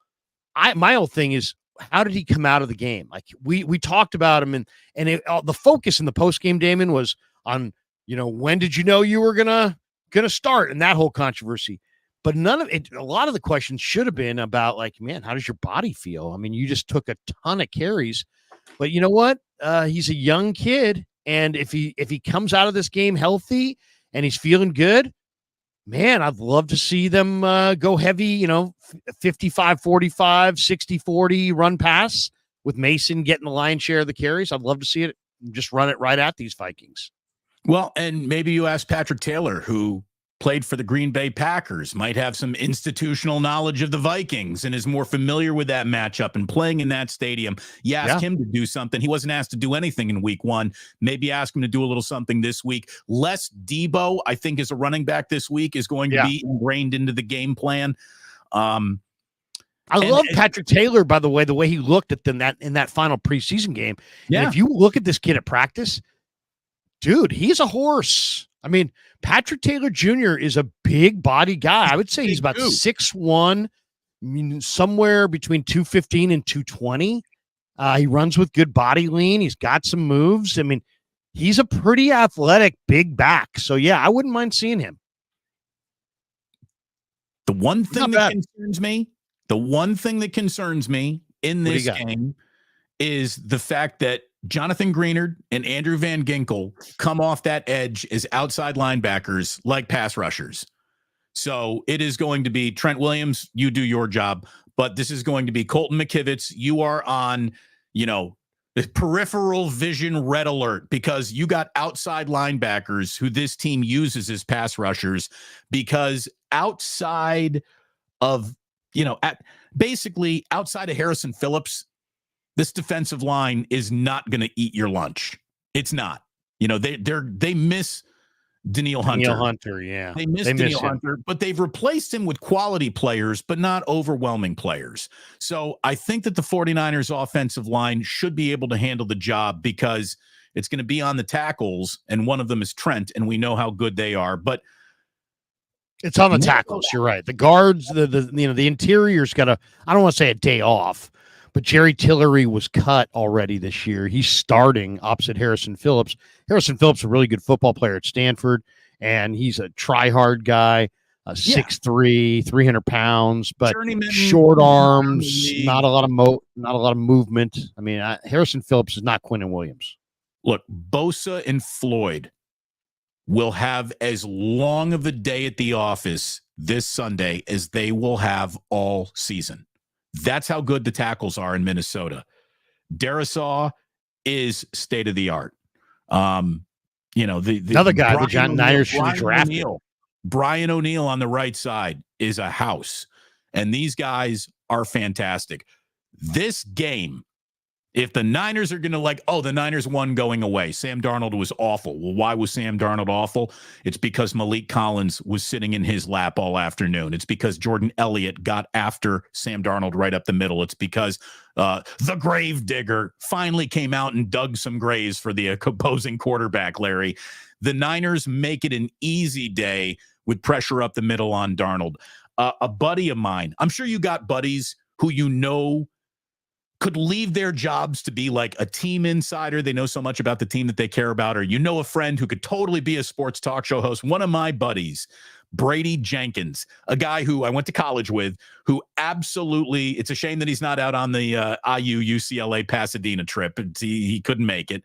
my whole thing is, how did he come out of the game? Like we talked about him, and the focus in the post game, Damon, was on, when did you know you were gonna start, and that whole controversy. But none of it. A lot of the questions should have been about, like, man, how does your body feel? I mean, you just took a ton of carries, but you know what? He's a young kid, and if he comes out of this game healthy and he's feeling good, man, I'd love to see them go heavy, 55-45, 60-40 run pass with Mason getting the lion's share of the carries. I'd love to see it, just run it right at these Vikings. Well, and maybe you ask Patrick Taylor, who played for the Green Bay Packers, might have some institutional knowledge of the Vikings and is more familiar with that matchup and playing in that stadium. You ask him to do something. He wasn't asked to do anything in week 1. Maybe ask him to do a little something this week. Les Debo, I think, as a running back this week, is going to be ingrained into the game plan. I love Patrick Taylor, by the way he looked at them in that final preseason game. Yeah. And if you look at this kid at practice, dude, he's a horse. I mean, Patrick Taylor Jr. is a big body guy. I would say he's about 6'1", somewhere between 215 and 220. He runs with good body lean. He's got some moves. I mean, he's a pretty athletic big back. So, yeah, I wouldn't mind seeing him. The one thing that concerns me in this game is the fact that Jonathan Greenard and Andrew Van Ginkel come off that edge as outside linebackers like pass rushers. So it is going to be Trent Williams, you do your job, but this is going to be Colton McKivitz. You are on, peripheral vision red alert, because you got outside linebackers who this team uses as pass rushers, because outside of, basically outside of Harrison Phillips, this defensive line is not going to eat your lunch. It's not. They miss Danielle Hunter. Yeah. They miss Danielle Hunter, but they've replaced him with quality players, but not overwhelming players. So I think that the 49ers offensive line should be able to handle the job, because it's going to be on the tackles, and one of them is Trent, and we know how good they are. But it's on the tackles. You're right. The guards, the interior's got I don't want to say a day off, but Jerry Tillery was cut already this year. He's starting opposite Harrison Phillips. Harrison Phillips is a really good football player at Stanford, and he's a try-hard guy, 6'3", 300 pounds, but short arms, not a lot of movement. I mean, Harrison Phillips is not Quinnen Williams. Look, Bosa and Floyd will have as long of a day at the office this Sunday as they will have all season. That's how good the tackles are in Minnesota. Darisaw is state of the art. The other guy, the John Niners should have drafted. Brian O'Neill on the right side is a house, and these guys are fantastic. This game If the Niners are going to the Niners won going away. Sam Darnold was awful. Well, why was Sam Darnold awful? It's because Malik Collins was sitting in his lap all afternoon. It's because Jordan Elliott got after Sam Darnold right up the middle. It's because the grave digger finally came out and dug some graves for the opposing quarterback, Larry. The Niners make it an easy day with pressure up the middle on Darnold. A buddy of mine, I'm sure you got buddies who could leave their jobs to be like a team insider. They know so much about the team that they care about, or a friend who could totally be a sports talk show host. One of my buddies, Brady Jenkins, a guy who I went to college with, who absolutely, it's a shame that he's not out on the IU UCLA Pasadena trip. He couldn't make it.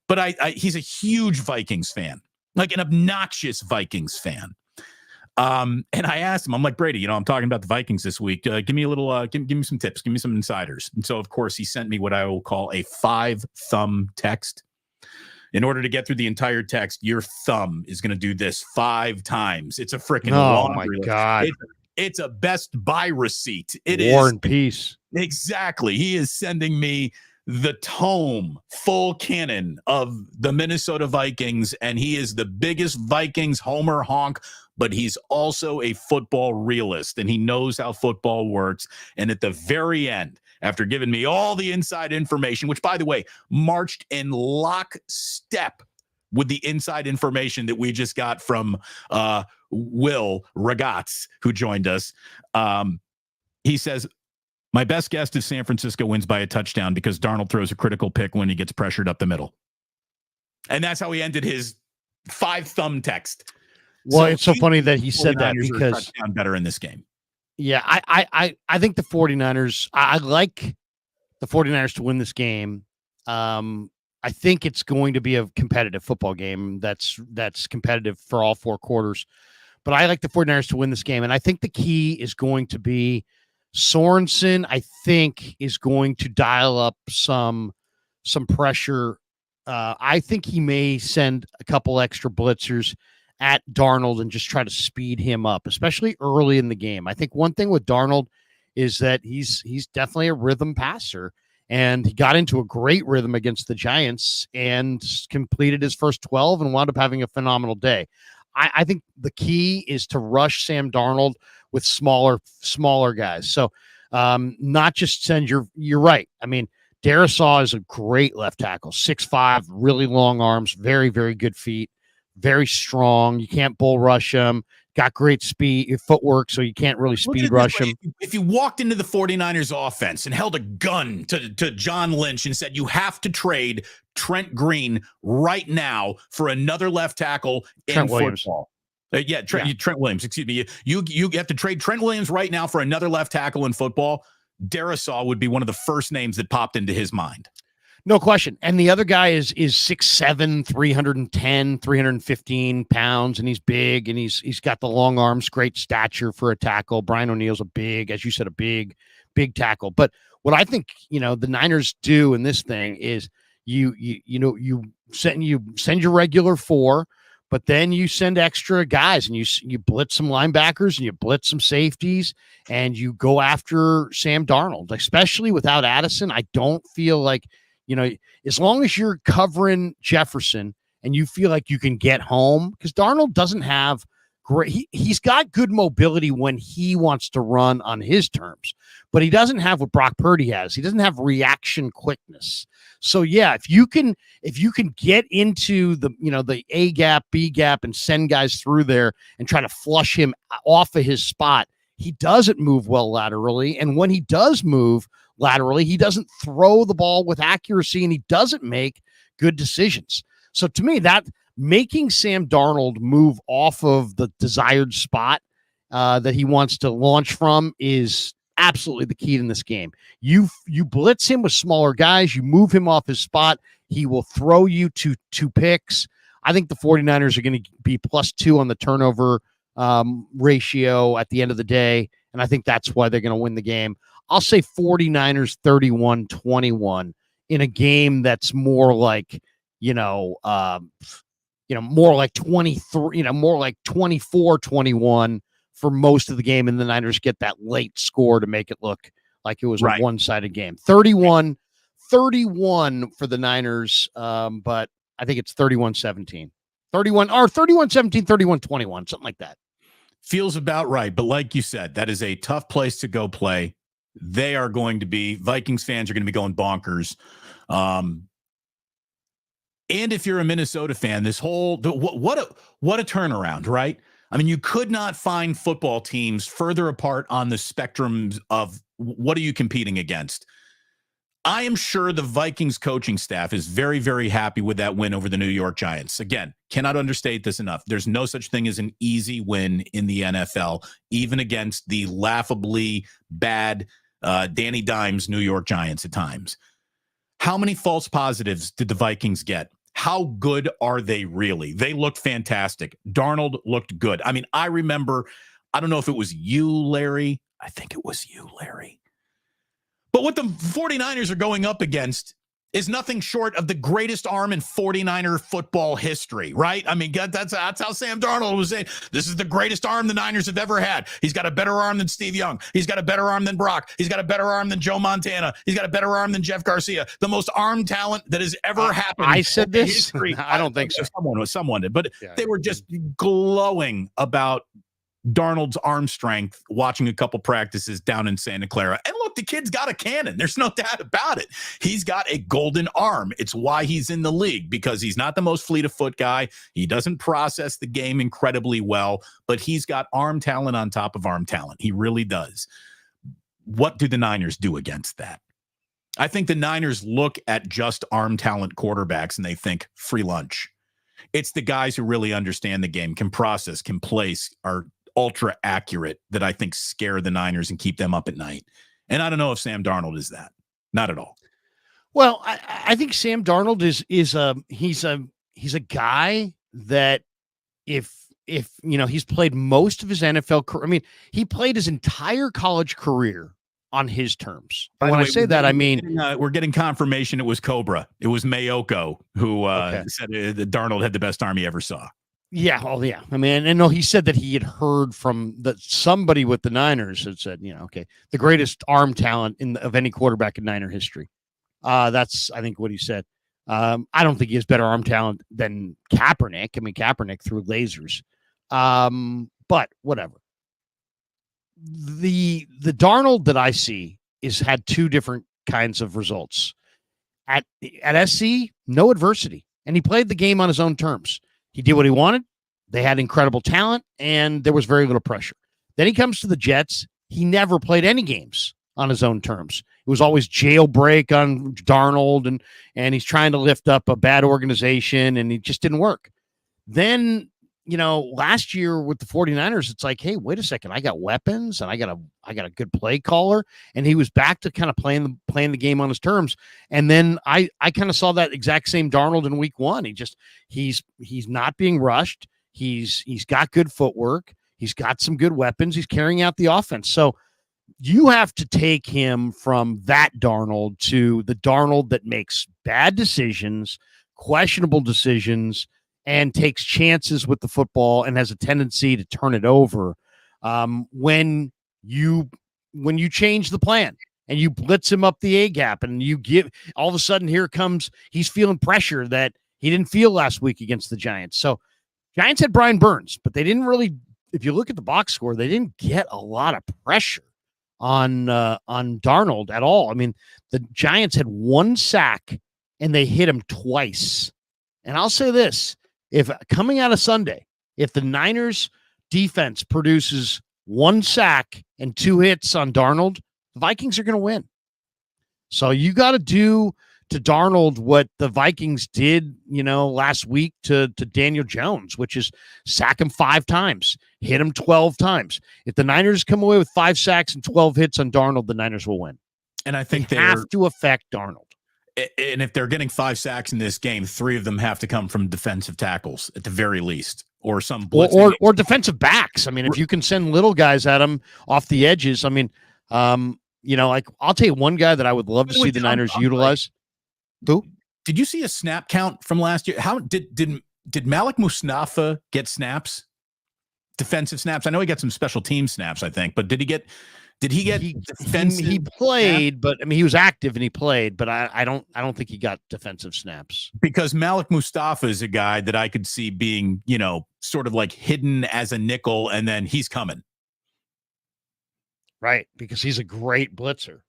But he's a huge Vikings fan, like an obnoxious Vikings fan. And I asked him, I'm like, Brady, I'm talking about the Vikings this week. Give me a little, give me some tips. Give me some insiders. And so, of course, he sent me what I will call a 5-thumb text. In order to get through the entire text, your thumb is going to do this 5 times. It's a freaking laundry list. God. It's a Best Buy receipt. War and Peace. Exactly. He is sending me the tome, full canon of the Minnesota Vikings, and he is the biggest Vikings homer honk, but he's also a football realist, and he knows how football works. And at the very end, after giving me all the inside information, which, by the way, marched in lockstep with the inside information that we just got from Will Ragatz, who joined us, he says, my best guess is San Francisco wins by a touchdown because Darnold throws a critical pick when he gets pressured up the middle. And that's how he ended his 5-thumb text. Well, it's so funny that he said that because touchdown better in this game. Yeah, I think the 49ers, I like the 49ers to win this game. I think it's going to be a competitive football game that's competitive for all 4 quarters. But I like the 49ers to win this game. And I think the key is going to be Sorensen, I think, is going to dial up some pressure. I think he may send a couple extra blitzers at Darnold and just try to speed him up, especially early in the game. I think one thing with Darnold is that he's definitely a rhythm passer, and he got into a great rhythm against the Giants and completed his first 12 and wound up having a phenomenal day. I think the key is to rush Sam Darnold with smaller guys. So not just send you're right. I mean, Darisaw is a great left tackle, 6'5", really long arms, very, very good feet, very strong. You can't bull rush him. Got great speed, footwork, so you can't really speed rush him. If you walked into the 49ers offense and held a gun to John Lynch and said, you have to trade Trent Green right now for another left tackle in football. Trent Williams, excuse me. You have to trade Trent Williams right now for another left tackle in football. Darisaw would be one of the first names that popped into his mind. No question. And the other guy is 6'7", 310, 315 pounds, and he's big, and he's got the long arms, great stature for a tackle. Brian O'Neill's as you said, a big tackle. But what I think, the Niners do in this thing is you send your regular 4, but then you send extra guys, and you blitz some linebackers and you blitz some safeties, and you go after Sam Darnold, especially without Addison. I don't feel like, as long as you're covering Jefferson and you feel like you can get home, because Darnold doesn't have great, he's got good mobility when he wants to run on his terms, but he doesn't have what Brock Purdy has. He doesn't have reaction quickness. So yeah, if you can get into the A gap, B gap, and send guys through there and try to flush him off of his spot, he doesn't move well laterally. And when he does move laterally, he doesn't throw the ball with accuracy, and he doesn't make good decisions. So to me, that making Sam Darnold move off of the desired spot that he wants to launch from is absolutely the key in this game. You blitz him with smaller guys, you move him off his spot, he will throw you to 2 picks. I think the 49ers are going to be +2 on the turnover ratio at the end of the day, and I think that's why they're going to win the game. I'll say 49ers 31-21 in a game that's more like, more like 23, more like 24-21 for most of the game, and the Niners get that late score to make it look like it was a one-sided game. 31-21 31 for the Niners, but I think it's 31-17. 31-17, 31-21, something like that. Feels about right. But like you said, that is a tough place to go play. They are going to be, Vikings fans are going to be going bonkers. And if you're a Minnesota fan, this whole, what a turnaround, right? I mean, you could not find football teams further apart on the spectrum of what are you competing against. I am sure the Vikings coaching staff is very, very happy with that win over the New York Giants. Again, cannot understate this enough. There's no such thing as an easy win in the NFL, even against the laughably bad Danny Dimes New York Giants at times. How many false positives did the Vikings get? How good are they really? They looked fantastic. Darnold looked good. I mean, I remember, I don't know if it was you, Larry. I think it was you, Larry. But what the 49ers are going up against is nothing short of the greatest arm in 49er football history, right? I mean, that's how Sam Darnold was saying, this is the greatest arm the Niners have ever had. He's got a better arm than Steve Young. He's got a better arm than Brock. He's got a better arm than Joe Montana. He's got a better arm than Jeff Garcia. The most arm talent that has ever happened. I said this? History. I don't think so. Someone did, but they were just glowing about Darnold's arm strength watching a couple practices down in Santa Clara. And look, the kid's got a cannon. There's no doubt about it. He's got a golden arm. It's why he's in the league, because he's not the most fleet of foot guy. He doesn't process the game incredibly well, but he's got arm talent on top of arm talent. He really does. What do the Niners do against that? I think the Niners look at just arm talent quarterbacks and they think free lunch. It's the guys who really understand the game, can process, can place, are ultra accurate, that I think scare the Niners and keep them up at night. And I don't know if Sam Darnold is that. Not at all. Well, I think Sam Darnold he's a guy that if he's played most of his NFL career. I mean, he played his entire college career on his terms. And when I say that, I mean, we're getting confirmation it was Cobra. It was Mayoko who said that Darnold had the best arm he ever saw. Yeah, well, yeah. I mean, and no, he said that he had heard from somebody with the Niners had said, the greatest arm talent of any quarterback in Niner history. That's, I think, what he said. I don't think he has better arm talent than Kaepernick. I mean, Kaepernick threw lasers. But whatever. The Darnold that I see is had two different kinds of results. At SC, no adversity, and he played the game on his own terms. He did what he wanted. They had incredible talent, and there was very little pressure. Then he comes to the Jets. He never played any games on his own terms. It was always jailbreak on Darnold, and he's trying to lift up a bad organization, and it just didn't work. Then, last year with the 49ers, it's like, hey, wait a second. I got weapons, and I got a good play caller, and he was back to kind of playing the game on his terms. And then I kind of saw that exact same Darnold in week one. He's not being rushed. He's got good footwork. He's got some good weapons. He's carrying out the offense. So you have to take him from that Darnold to the Darnold that makes bad decisions, questionable decisions, and takes chances with the football and has a tendency to turn it over when you change the plan and you blitz him up the A gap and you give all of a sudden he's feeling pressure that he didn't feel last week against the Giants. So Giants had Brian Burns, but they didn't really, if you look at the box score, they didn't get a lot of pressure on Darnold at all. I mean, the Giants had one sack and they hit him twice. And I'll say this, if coming out of Sunday, if the Niners defense produces one sack and two hits on Darnold, the Vikings are going to win. So you got to do to Darnold what the Vikings did, last week to Daniel Jones, which is sack him 5 times, hit him 12 times. If the Niners come away with 5 sacks and 12 hits on Darnold, the Niners will win. And I think they have to affect Darnold. And if they're getting 5 sacks in this game, 3 of them have to come from defensive tackles at the very least, or some blitzing. Or defensive backs. I mean, if you can send little guys at them off the edges, I mean, I'll tell you one guy that I would love to see the Niners utilize. Who? Did you see a snap count from last year? How did Malik Mustafa get snaps? Defensive snaps? I know he got some special team snaps, I think, but did he get Did he get defensive? He played, but I mean, he was active and he played, but I don't think he got defensive snaps. Because Malik Mustafa is a guy that I could see being, sort of like hidden as a nickel, and then he's coming. Right, because he's a great blitzer.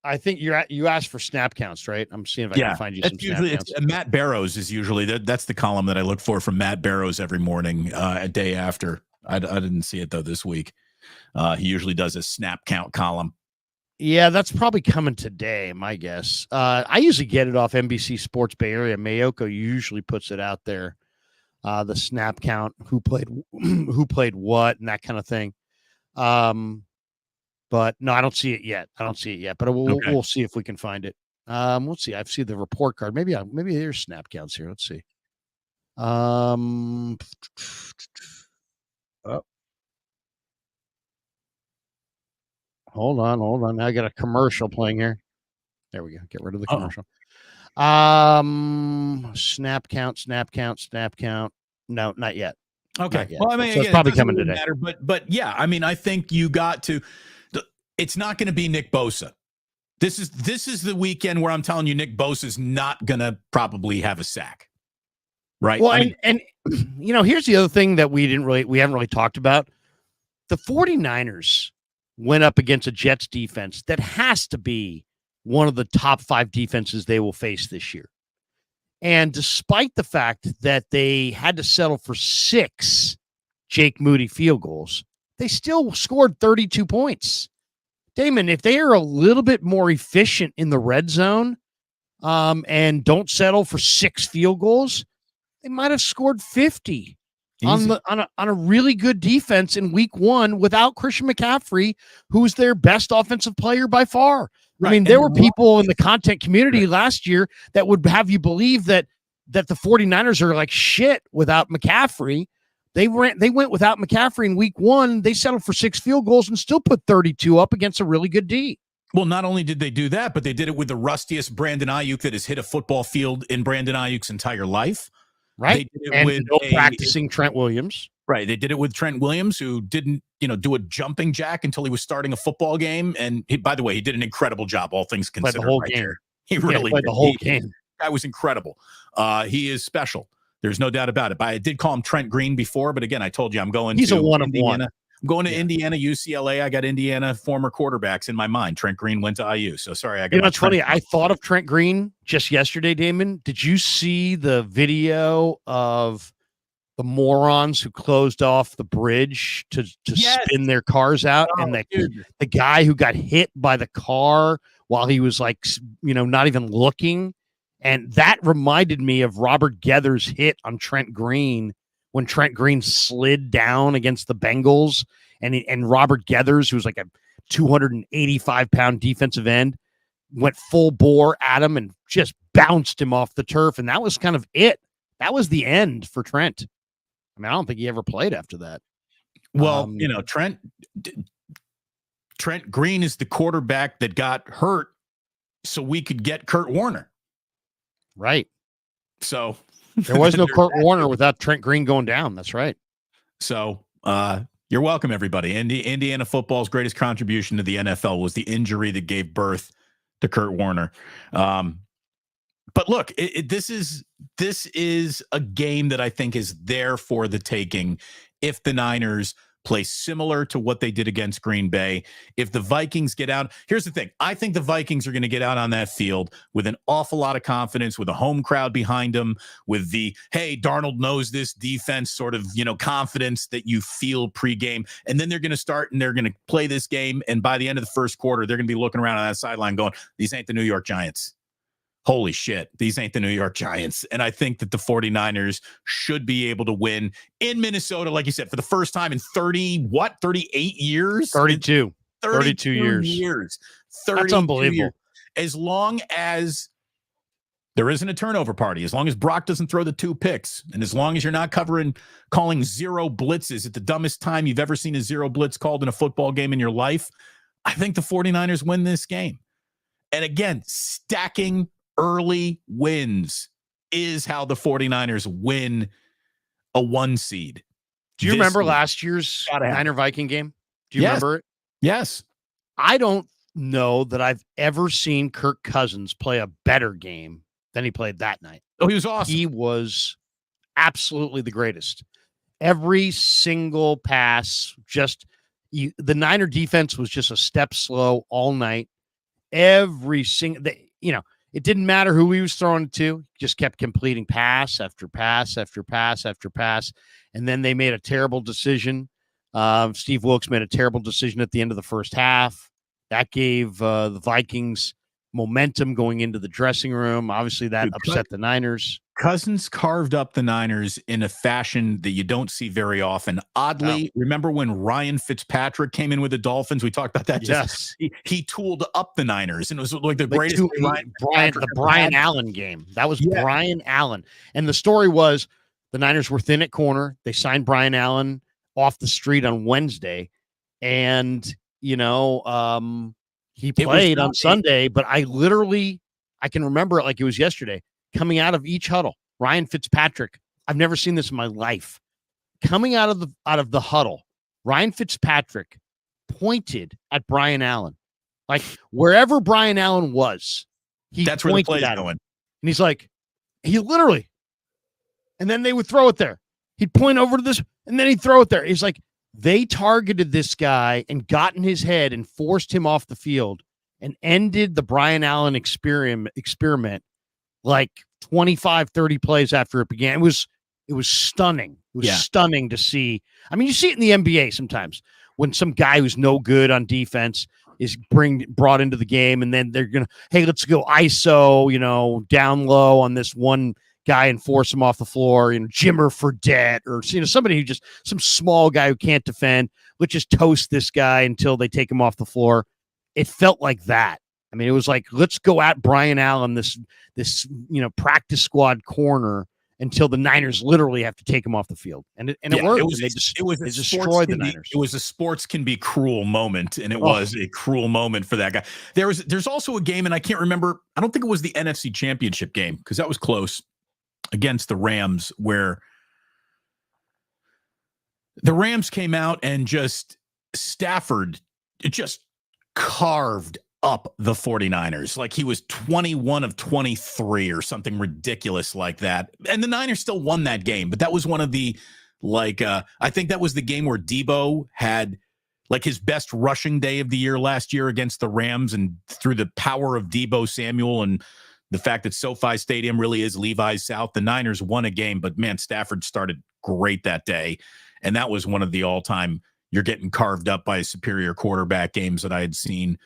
I think you asked for snap counts, right? I'm seeing if I can find you some snap counts. Matt Barrows is usually that's the column that I look for from Matt Barrows every morning, a day after. I didn't see it though this week. He usually does a snap count column. Yeah, that's probably coming today, my guess. I usually get it off NBC Sports Bay Area. Mayoko usually puts it out there. The snap count, who played what, and that kind of thing. But no, I don't see it yet. But we'll see if we can find it. Let's see. I've seen the report card. Maybe there's snap counts here. Let's see. Oh. Hold on. Now I got a commercial playing here. There we go. Get rid of the commercial. Snap count. No, not yet. Okay. Well, I mean, so it's probably coming today. Matter, but yeah, I mean, I think you got to. It's not going to be Nick Bosa. This is the weekend where I'm telling you Nick Bosa is not going to probably have a sack. Right. Well, and here's the other thing that we haven't really talked about. The 49ers went up against a Jets defense that has to be one of the top 5 defenses they will face this year. And despite the fact that they had to settle for 6 Jake Moody field goals, they still scored 32 points. Damon, if they are a little bit more efficient in the red zone and don't settle for 6 field goals, they might have scored 50 on a really good defense in week 1 without Christian McCaffrey, who's their best offensive player by far. Right. I mean, there were people in the content community last year that would have you believe that the 49ers are like shit without McCaffrey. They went without McCaffrey in week 1. They settled for 6 field goals and still put 32 up against a really good D. Well, not only did they do that, but they did it with the rustiest Brandon Ayuk that has hit a football field in Brandon Ayuk's entire life. Right. They did it with practicing Trent Williams. Right. They did it with Trent Williams, who didn't, do a jumping jack until he was starting a football game. And by the way, he did an incredible job, all things considered. The whole game. There. He really played the whole game. That was incredible. He is special. There's no doubt about it. But I did call him Trent Green before, but again, I told you I'm going He's to a one of Indiana. one. I'm going to Indiana, UCLA. I got Indiana former quarterbacks in my mind. Trent Green went to IU. So sorry. It's funny. I thought of Trent Green just yesterday, Damon. Did you see the video of the morons who closed off the bridge to spin their cars out? And the guy who got hit by the car while he was not even looking. And that reminded me of Robert Gether's hit on Trent Green when Trent Green slid down against the Bengals, and Robert Gethers, who's like a 285-pound defensive end, went full bore at him and just bounced him off the turf. And that was kind of it. That was the end for Trent. I mean, I don't think he ever played after that. Well, Trent Green is the quarterback that got hurt so we could get Kurt Warner. Right. So there was no Kurt Warner without Trent Green going down. That's right. So you're welcome, everybody. Indiana football's greatest contribution to the NFL was the injury that gave birth to Kurt Warner. But look, this is a game that I think is there for the taking if the Niners play similar to what they did against Green Bay. If the Vikings get out, here's the thing. I think the Vikings are going to get out on that field with an awful lot of confidence, with a home crowd behind them, with the, hey, Darnold knows this defense sort of, confidence that you feel pregame. And then they're going to start and they're going to play this game. And by the end of the first quarter, they're going to be looking around on that sideline going, these ain't the New York Giants. Holy shit, these ain't the New York Giants. And I think that the 49ers should be able to win in Minnesota, like you said, for the first time in 38 years? 32 years. That's unbelievable. Years. As long as there isn't a turnover party, as long as Brock doesn't throw the 2 picks, and as long as you're not calling 0 blitzes at the dumbest time you've ever seen a 0 blitz called in a football game in your life, I think the 49ers win this game. And again, stacking early wins is how the 49ers win a 1 seed. Do you remember last year's Niner Viking game? Do you Yes. remember it? Yes. I don't know that I've ever seen Kirk Cousins play a better game than he played that night. Oh, he was awesome. He was absolutely the greatest. Every single pass, the Niner defense was just a step slow all night. Every single, it didn't matter who he was throwing it to. He just kept completing pass after pass after pass after pass. And then they made a terrible decision. Steve Wilkes made a terrible decision at the end of the first half. That gave the Vikings momentum going into the dressing room. Obviously, that upset the Niners. Cousins carved up the Niners in a fashion that you don't see very often. Oddly, remember when Ryan Fitzpatrick came in with the Dolphins? We talked about that. Yes. He tooled up the Niners, and it was like the greatest. The Brian Allen game. That was Brian Allen. And the story was the Niners were thin at corner. They signed Brian Allen off the street on Wednesday. And, he played on Sunday, but I can remember it like it was yesterday. Coming out of each huddle, Ryan Fitzpatrick, I've never seen this in my life. Coming out of the huddle, Ryan Fitzpatrick pointed at Brian Allen. Like wherever Brian Allen was, that's where the play's going. And he's like, and then they would throw it there. He'd point over to this, and then he'd throw it there. He's like, they targeted this guy and got in his head and forced him off the field and ended the Brian Allen experiment like 25, 30 plays after it began. It was stunning. It was stunning to see. I mean, you see it in the NBA sometimes when some guy who's no good on defense is brought into the game, and then they're going to, hey, let's go ISO, down low on this one guy and force him off the floor, Jimmer Fredette, or somebody who some small guy who can't defend. Let's just toast this guy until they take him off the floor. It felt like that. I mean, it was like, let's go at Brian Allen, this practice squad corner, until the Niners literally have to take him off the field. And it worked. They destroyed the Niners. It was a sports can be cruel moment, and it was a cruel moment for that guy. There's also a game, and I can't remember, I don't think it was the NFC Championship game, because that was close, against the Rams, where the Rams came out and Stafford just carved up the 49ers. Like he was 21 of 23 or something ridiculous like that. And the Niners still won that game, but that was one of the, I think that was the game where Debo had like his best rushing day of the year last year against the Rams, and through the power of Debo Samuel and the fact that SoFi Stadium really is Levi's South, the Niners won a game, but man, Stafford started great that day. And that was one of the all-time, you're getting carved up by a superior quarterback games that I had seen.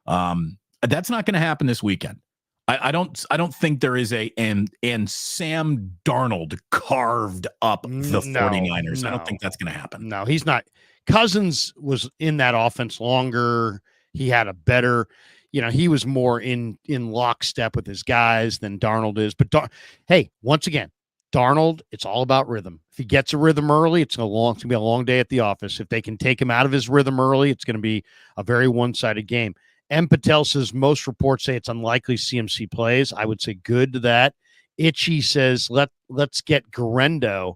That's not going to happen this weekend. I don't think there is and Sam Darnold carved up the 49ers. I don't think that's going to happen. No, he's not. Cousins was in that offense longer. He had a better, he was more in lockstep with his guys than Darnold is. But hey, once again, Darnold, it's all about rhythm. If he gets a rhythm early, it's going to be a long day at the office. If they can take him out of his rhythm early, it's going to be a very one-sided game. M. Patel says most reports say it's unlikely CMC plays. I would say good to that. Itchy says let's get Garendo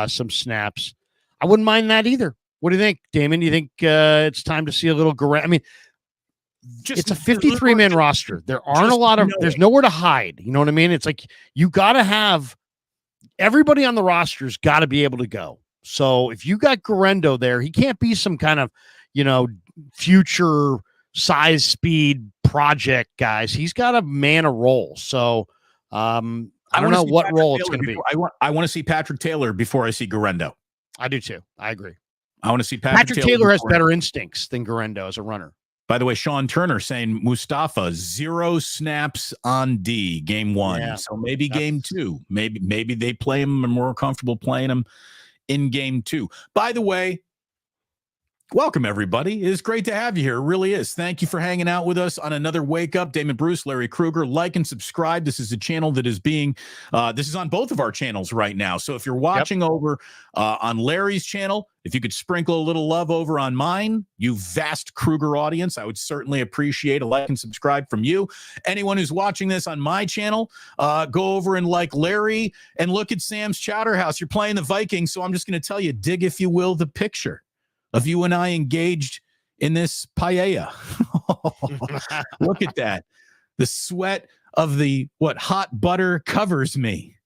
some snaps. I wouldn't mind that either. What do you think, Damon? Do you think it's time to see a little Garendo? I mean, it's a 53-man roster. There aren't a lot of – there's nowhere to hide. You know what I mean? It's like you got to have – everybody on the roster's got to be able to go. So if you got Garendo there, he can't be some kind of, future – size, speed project guys. He's got to man a role. So I don't know what role it's going to be. I want to see Patrick Taylor before I see Garendo. I do too. I agree. I want to see Patrick Taylor has better instincts than Garendo as a runner. By the way, Sean Turner saying Mustafa 0 snaps on D game 1. Yeah, so maybe game 2. Maybe they play him and more comfortable playing him in game 2. By the way, welcome, everybody. It is great to have you here. It really is. Thank you for hanging out with us on another Wake Up. Damon Bruce, Larry Krueger. Like and subscribe. This is a channel that is being, this is on both of our channels right now. So if you're watching over on Larry's channel, if you could sprinkle a little love over on mine, you vast Krueger audience, I would certainly appreciate a like and subscribe from you. Anyone who's watching this on my channel, go over and like Larry and look at Sam's Chowder House. You're playing the Vikings, so I'm just going to tell you, dig, if you will, the picture of you and I engaged in this paella. Look at that. The sweat of the hot butter covers me.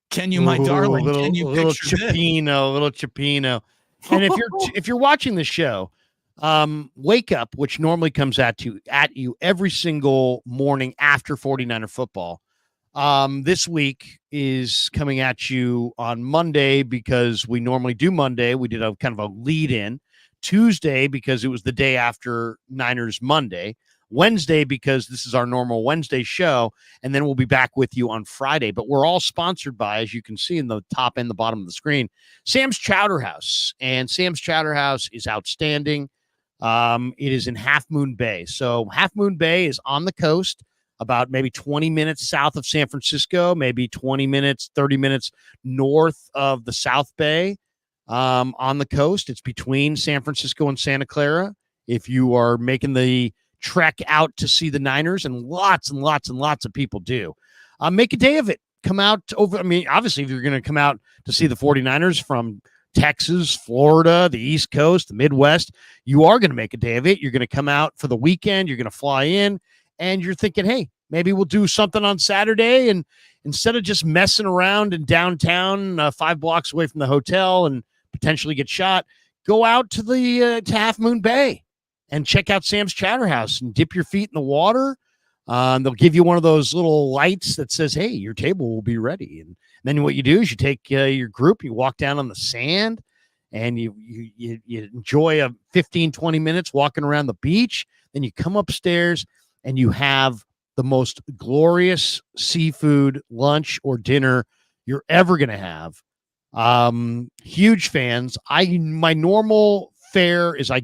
Can you, my darling? Can you picture this? Little Cipino. And if you're watching the show, Wake Up, which normally comes at you every single morning after 49er football, this week is coming at you on Monday because we normally do Monday. We did a kind of a lead in. Tuesday because it was the day after Niners Monday. Wednesday because this is our normal Wednesday show, and then we'll be back with you on Friday. But we're all sponsored by, as you can see in the top and the bottom of the screen, Sam's Chowder House. And Sam's Chowder House is outstanding. It is in Half Moon Bay. So Half Moon Bay is on the coast, about maybe 20 minutes south of San Francisco, maybe 20 minutes, 30 minutes north of the South Bay. On the coast. It's between San Francisco and Santa Clara. If you are making the trek out to see the Niners, and lots and lots and lots of people do, make a day of it. Come out over. I mean, obviously, if you're going to come out to see the 49ers from Texas, Florida, the East Coast, the Midwest, you are going to make a day of it. You're going to come out for the weekend. You're going to fly in, and you're thinking, hey, maybe we'll do something on Saturday. And instead of just messing around in downtown, 5 blocks away from the hotel and potentially get shot, go out to the to Half Moon Bay and check out Sam's Chowder House and dip your feet in the water. They'll give you one of those little lights that says, hey, your table will be ready. And then what you do is you take your group, you walk down on the sand, and you enjoy a 15, 20 minutes walking around the beach. Then you come upstairs and you have the most glorious seafood lunch or dinner you're ever going to have. Huge fans. My normal fare is I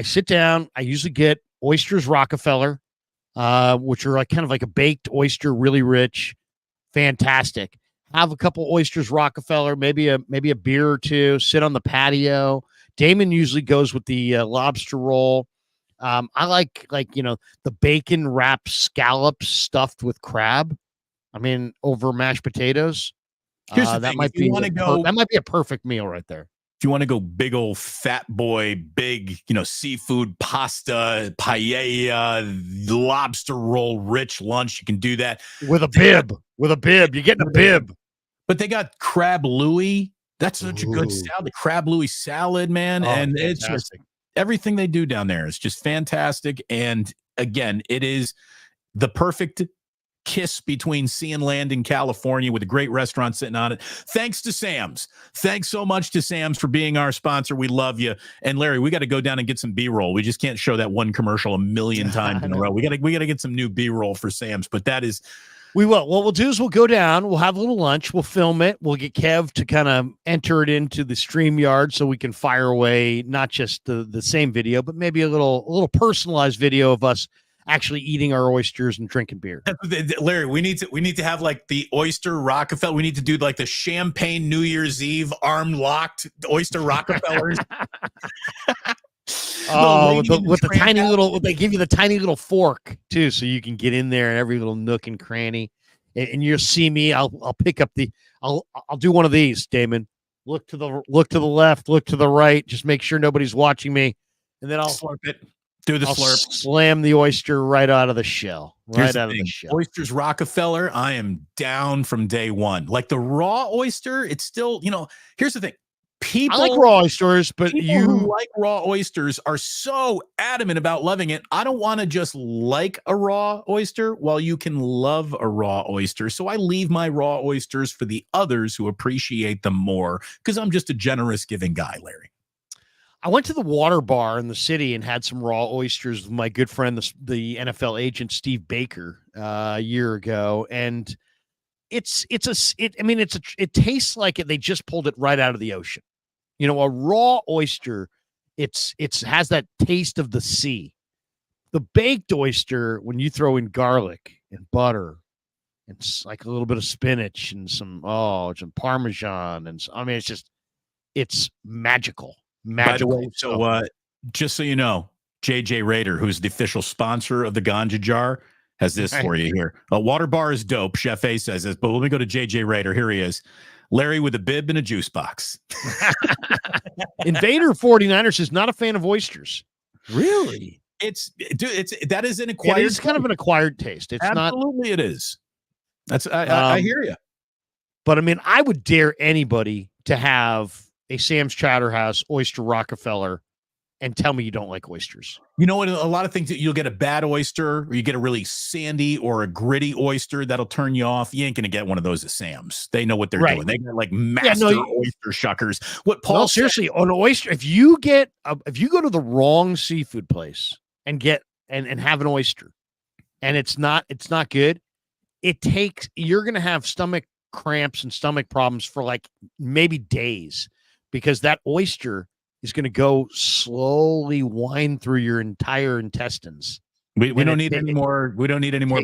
sit down. I usually get oysters Rockefeller, which are like kind of like a baked oyster, really rich, fantastic. Have a couple oysters Rockefeller, maybe a beer or two, sit on the patio. Damon usually goes with the lobster roll. I like the bacon wrapped scallops stuffed with crab. I mean, over mashed potatoes. That might be a perfect meal right there. If you want to go big old fat boy, big, seafood, pasta, paella, lobster roll, rich lunch, you can do that with a bib. You're getting a bib. But they got crab Louis. That's such a good salad. The crab Louis salad, man. And fantastic. It's just everything they do down there is just fantastic. And again, it is the perfect kiss between sea and land in California with a great restaurant sitting on it. Thanks to Sam's. Thanks so much to Sam's for being our sponsor. We love you. And Larry, we got to go down and get some B-roll. We just can't show that one commercial a million times in a row. We got to get some new B-roll for Sam's, but that is. We will. What we'll do is we'll go down, we'll have a little lunch, we'll film it, we'll get Kev to kind of enter it into the StreamYard so we can fire away not just the same video, but maybe a little personalized video of us actually eating our oysters and drinking beer. Larry, we need to have like the oyster Rockefeller. We need to do like the champagne New Year's Eve arm locked oyster Rockefellers. With the tiny little, they give you the tiny little fork too, so you can get in there in every little nook and cranny. And you'll see me. I'll pick up I'll do one of these, Damon. Look to the left, look to the right. Just make sure nobody's watching me, and then I'll slurp it. Do the slurp. Slam the oyster right out of the shell. The shell. Oysters Rockefeller, I am down from day one. Like the raw oyster, it's still, here's the thing. I like raw oysters, but who like raw oysters are so adamant about loving it. I don't want to just like a raw oyster while you can love a raw oyster. So I leave my raw oysters for the others who appreciate them more because I'm just a generous giving guy, Larry. I went to the Water Bar in the city and had some raw oysters with my good friend, the NFL agent Steve Baker, a year ago, and it tastes like they just pulled it right out of the ocean. A raw oyster, it has that taste of the sea. The baked oyster, when you throw in garlic and butter, it's like a little bit of spinach and some Parmesan, and it's magical. By the way, so just so you know, JJ Rader, who's the official sponsor of the Ganja Jar, has this for you here. A Water Bar is dope. Chef A says this, but let me go to JJ Rader. Here he is. Larry with a bib and a juice box. Invader 49ers is not a fan of oysters. Really? That is an acquired. It is kind of an acquired taste. It's absolutely it is. I hear you. But I mean, I would dare anybody to have a Sam's Chowder House oyster Rockefeller and tell me you don't like oysters. You know what? A lot of things that you'll get a bad oyster, or you get a really sandy or a gritty oyster that'll turn you off. You ain't gonna get one of those at Sam's. They know what they're doing. They got like master oyster shuckers. What Paul seriously on oyster? If you go to the wrong seafood place and get and have an oyster, and it's not good, you're gonna have stomach cramps and stomach problems for like maybe days, because that oyster is going to go slowly wind through your entire intestines. We don't need any more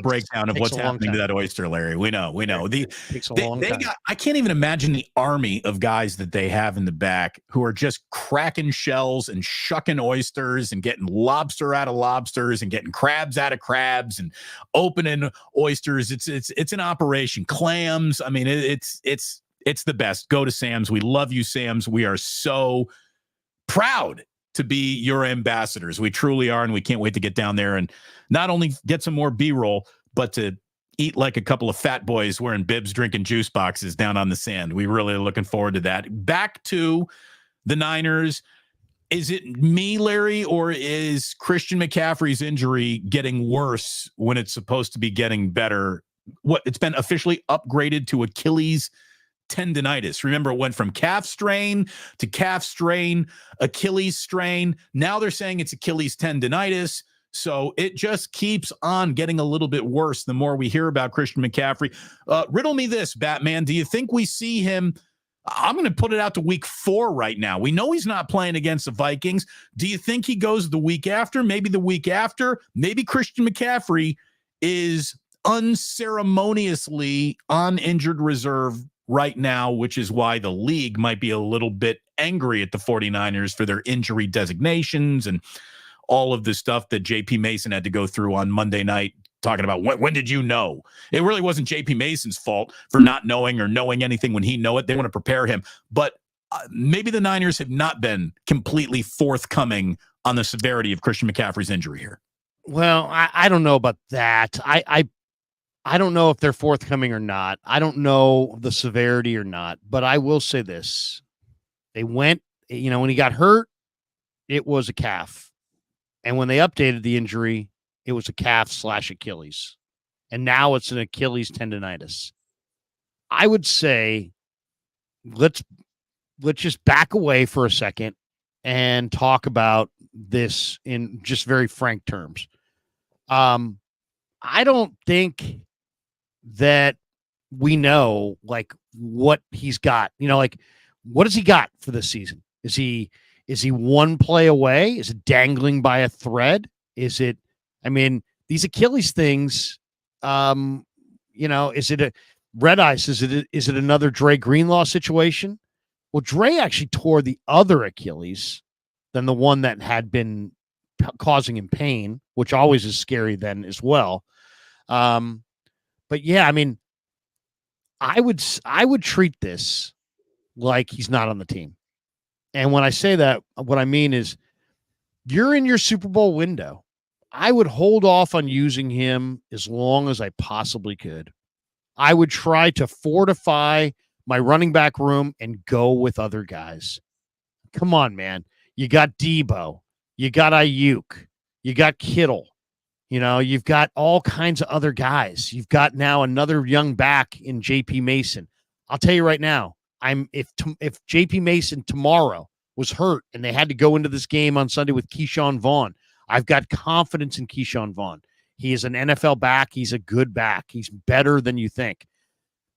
breakdown of what's happening to that oyster, Larry. We know. It takes a long time. I can't even imagine the army of guys that they have in the back who are just cracking shells and shucking oysters and getting lobster out of lobsters and getting crabs out of crabs and opening oysters. It's an operation. Clams. I mean, it's the best. Go to Sam's. We love you, Sam's. We are so proud to be your ambassadors. We truly are, and we can't wait to get down there and not only get some more B-roll, but to eat like a couple of fat boys wearing bibs, drinking juice boxes down on the sand. We really are looking forward to that. Back to the Niners. Is it me, Larry, or is Christian McCaffrey's injury getting worse when it's supposed to be getting better? It's been officially upgraded to Achilles tendonitis. Remember, it went from calf strain to calf strain, Achilles strain. Now they're saying it's Achilles tendonitis. So it just keeps on getting a little bit worse the more we hear about Christian McCaffrey. Riddle me this, Batman. Do you think we see him? I'm going to put it out to week 4 right now. We know he's not playing against the Vikings. Do you think he goes the week after? Maybe the week after? Maybe Christian McCaffrey is unceremoniously on injured reserve right now, which is why the league might be a little bit angry at the 49ers for their injury designations and all of the stuff that JP Mason had to go through on Monday night, talking about when did you know? It really wasn't JP Mason's fault for not knowing or knowing anything when he knew it. They want to prepare him. But maybe the Niners have not been completely forthcoming on the severity of Christian McCaffrey's injury here. Well, I don't know about that. I don't know if they're forthcoming or not. I don't know the severity or not, but I will say this. They went, when he got hurt, it was a calf. And when they updated the injury, it was a calf/Achilles. And now it's an Achilles tendonitis. I would say let's just back away for a second and talk about this in just very frank terms. I don't think that we know like what he's got, what has he got for this season? Is he one play away? Is it dangling by a thread? These Achilles things, is it a red ice? Is it another Dre Greenlaw situation? Well, Dre actually tore the other Achilles than the one that had been causing him pain, which always is scary then as well. But yeah, I would treat this like he's not on the team. And when I say that, what I mean is you're in your Super Bowl window. I would hold off on using him as long as I possibly could. I would try to fortify my running back room and go with other guys. Come on, man. You got Debo. You got Ayuk. You got Kittle. You've got all kinds of other guys. You've got now another young back in JP Mason. I'll tell you right now, if JP Mason tomorrow was hurt and they had to go into this game on Sunday with Keyshawn Vaughn, I've got confidence in Keyshawn Vaughn. He is an NFL back. He's a good back. He's better than you think.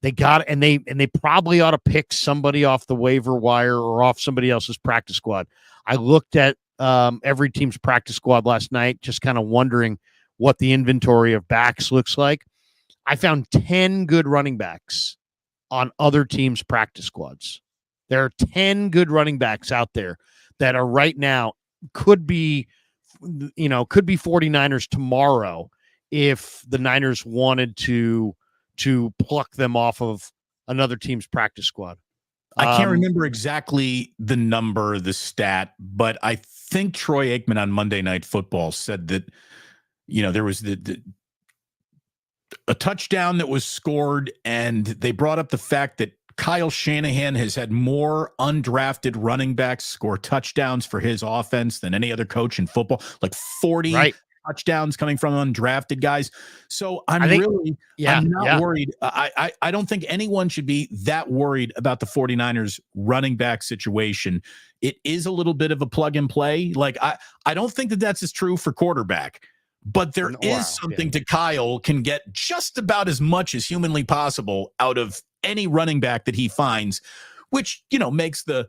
They probably ought to pick somebody off the waiver wire or off somebody else's practice squad. I looked at every team's practice squad last night, just kind of wondering what the inventory of backs looks like. I found 10 good running backs on other teams' practice squads. There are 10 good running backs out there that are right now could be 49ers tomorrow if the Niners wanted to pluck them off of another team's practice squad. I can't remember exactly the number, the stat, but I think Troy Aikman on Monday Night Football said that, there was a touchdown that was scored, and they brought up the fact that Kyle Shanahan has had more undrafted running backs score touchdowns for his offense than any other coach in football, like 40 touchdowns coming from undrafted guys. So I'm not worried. I don't think anyone should be that worried about the 49ers running back situation. It is a little bit of a plug and play. Like I don't think that that's as true for quarterback, but there is something to Kyle can get just about as much as humanly possible out of any running back that he finds, which, makes the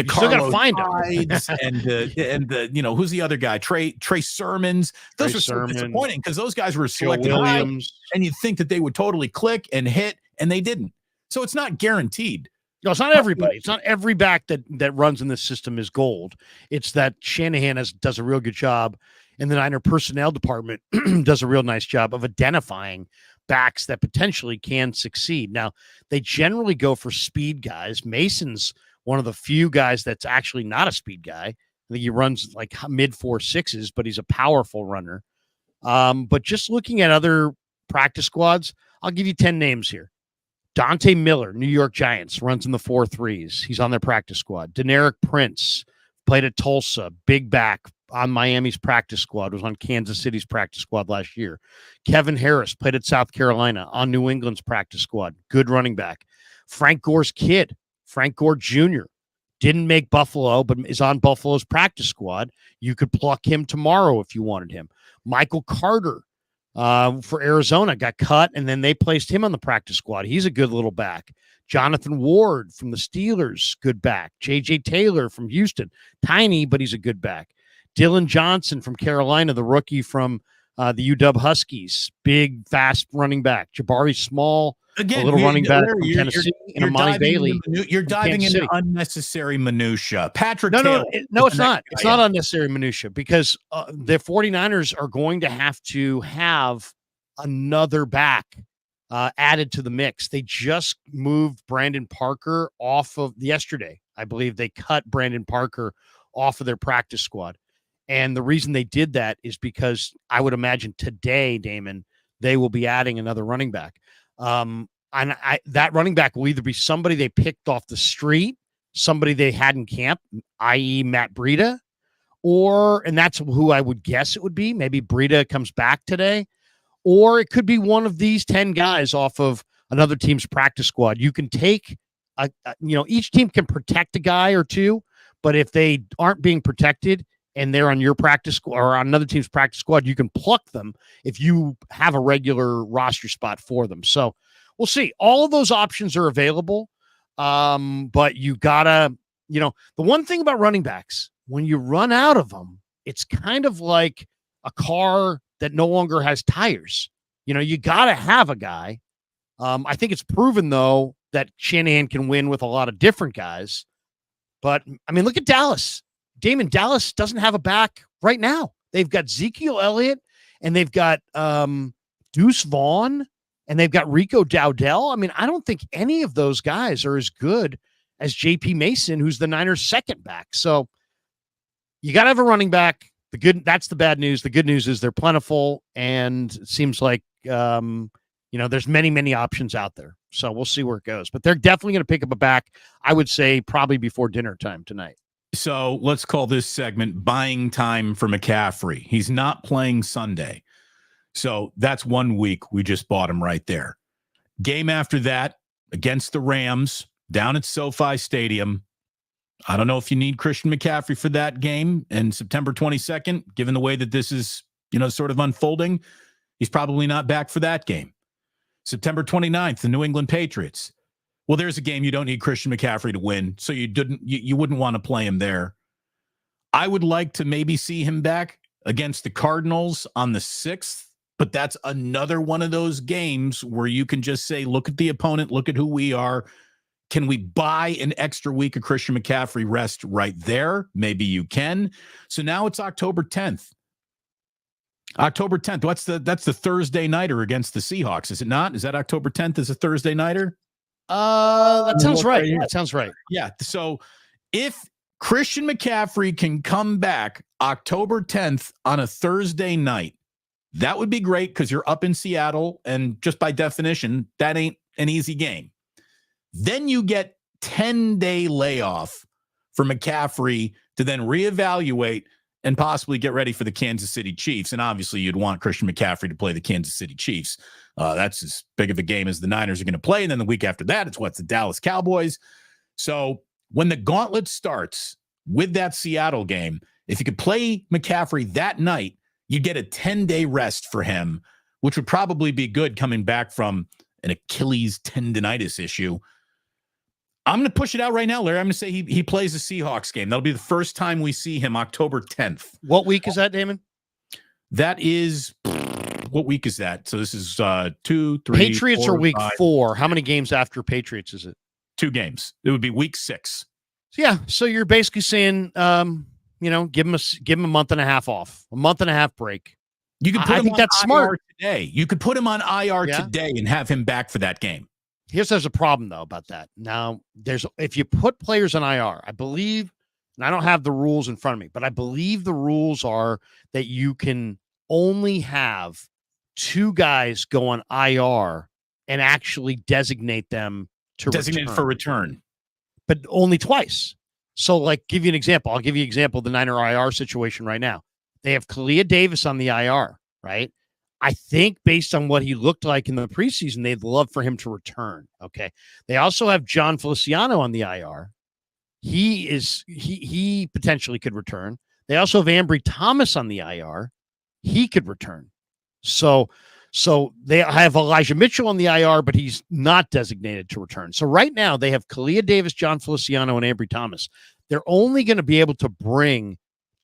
Carlos Hydes and the who's the other guy? Trey Sermons. Those are so disappointing because those guys were selected high, and you'd think that they would totally click and hit, and they didn't. So it's not guaranteed. No, it's not everybody. It's not every back that runs in this system is gold. It's that Shanahan does a real good job, and the Niner personnel department does a real nice job of identifying backs that potentially can succeed. Now, they generally go for speed guys. Mason's one of the few guys that's actually not a speed guy. I think he runs like mid 4.6s, but he's a powerful runner. But just looking at other practice squads, I'll give you 10 names here. Dante Miller, New York Giants, runs in the 4.3s. He's on their practice squad. Deneric Prince played at Tulsa, big back on Miami's practice squad, was on Kansas City's practice squad last year. Kevin Harris played at South Carolina on New England's practice squad. Good running back. Frank Gore's kid, Frank Gore Jr., didn't make Buffalo, but is on Buffalo's practice squad. You could pluck him tomorrow if you wanted him. Michael Carter for Arizona got cut, and then they placed him on the practice squad. He's a good little back. Jonathan Ward from the Steelers, good back. J.J. Taylor from Houston, tiny, but he's a good back. Dylan Johnson from Carolina, the rookie from the UW Huskies, big, fast running back. Jabari Small, a little running back from Tennessee, and Amani Bailey. You're diving into unnecessary minutia. Patrick Taylor. No, it's not. It's not unnecessary minutia because the 49ers are going to have another back added to the mix. They just moved Brandon Parker off of yesterday. I believe they cut Brandon Parker off of their practice squad. And the reason they did that is because I would imagine today, Damon, they will be adding another running back. And that running back will either be somebody they picked off the street, somebody they had in camp, i.e. Matt Breida, and that's who I would guess it would be. Maybe Breida comes back today, or it could be one of these 10 guys off of another team's practice squad. You can take, each team can protect a guy or two, but if they aren't being protected, and they're on your practice or on another team's practice squad, you can pluck them if you have a regular roster spot for them. So we'll see. All of those options are available. But you gotta, the one thing about running backs, when you run out of them, it's kind of like a car that no longer has tires. You gotta have a guy. I think it's proven though that Shanahan can win with a lot of different guys. But I mean, look at Dallas. Damon, Dallas doesn't have a back right now. They've got Ezekiel Elliott, and they've got Deuce Vaughn, and they've got Rico Dowdell. I mean, I don't think any of those guys are as good as J.P. Mason, who's the Niners' second back. So you got to have a running back. That's the bad news. The good news is they're plentiful, and it seems like there's many, many options out there. So we'll see where it goes. But they're definitely going to pick up a back, I would say, probably before dinner time tonight. So let's call this segment buying time for McCaffrey. He's not playing Sunday. So that's 1 week. We just bought him right there. Game after that against the Rams down at SoFi Stadium. I don't know if you need Christian McCaffrey for that game. And September 22nd, given the way that this is, sort of unfolding, he's probably not back for that game. September 29th, the New England Patriots. Well, there's a game you don't need Christian McCaffrey to win, so you wouldn't want to play him there. I would like to maybe see him back against the Cardinals on the 6th, but that's another one of those games where you can just say, look at the opponent, look at who we are. Can we buy an extra week of Christian McCaffrey rest right there? Maybe you can. So now it's October 10th. October 10th. That's the Thursday nighter against the Seahawks, is it not? Is that October 10th is a Thursday nighter? That sounds right. That sounds right. Yeah. So if Christian McCaffrey can come back October 10th on a Thursday night, that would be great because you're up in Seattle, and just by definition, that ain't an easy game. Then you get 10-day layoff for McCaffrey to then reevaluate and possibly get ready for the Kansas City Chiefs. And obviously, you'd want Christian McCaffrey to play the Kansas City Chiefs. That's as big of a game as the Niners are going to play. And then the week after that, it's the Dallas Cowboys. So when the gauntlet starts with that Seattle game, if you could play McCaffrey that night, you get a 10-day rest for him, which would probably be good coming back from an Achilles tendonitis issue. I'm going to push it out right now, Larry. I'm going to say he plays the Seahawks game. That'll be the first time we see him, October 10th. What week is that, Damon? That is, what week is that? So this is 2, 3, Patriots 4, are week 5. 4. How many games after Patriots is it? 2 games. It would be week 6. Yeah. So you're basically saying, give him a month and a half off, a month and a half break. You could put I him think on that's IR smart today. You could put him on IR today and have him back for that game. There's a problem though about that. Now, if you put players on IR, I believe, and I don't have the rules in front of me, but I believe the rules are that you can only have 2 guys go on IR and actually designate them to designate for return, but only twice. So, give you an example. I'll give you an example of the Niner IR situation right now. They have Kalia Davis on the IR, right? I think based on what he looked like in the preseason, they'd love for him to return. Okay. They also have John Feliciano on the IR. He potentially could return. They also have Ambry Thomas on the IR. He could return. So they have Elijah Mitchell on the IR, but he's not designated to return. So right now they have Kalia Davis, John Feliciano, and Ambry Thomas. They're only going to be able to bring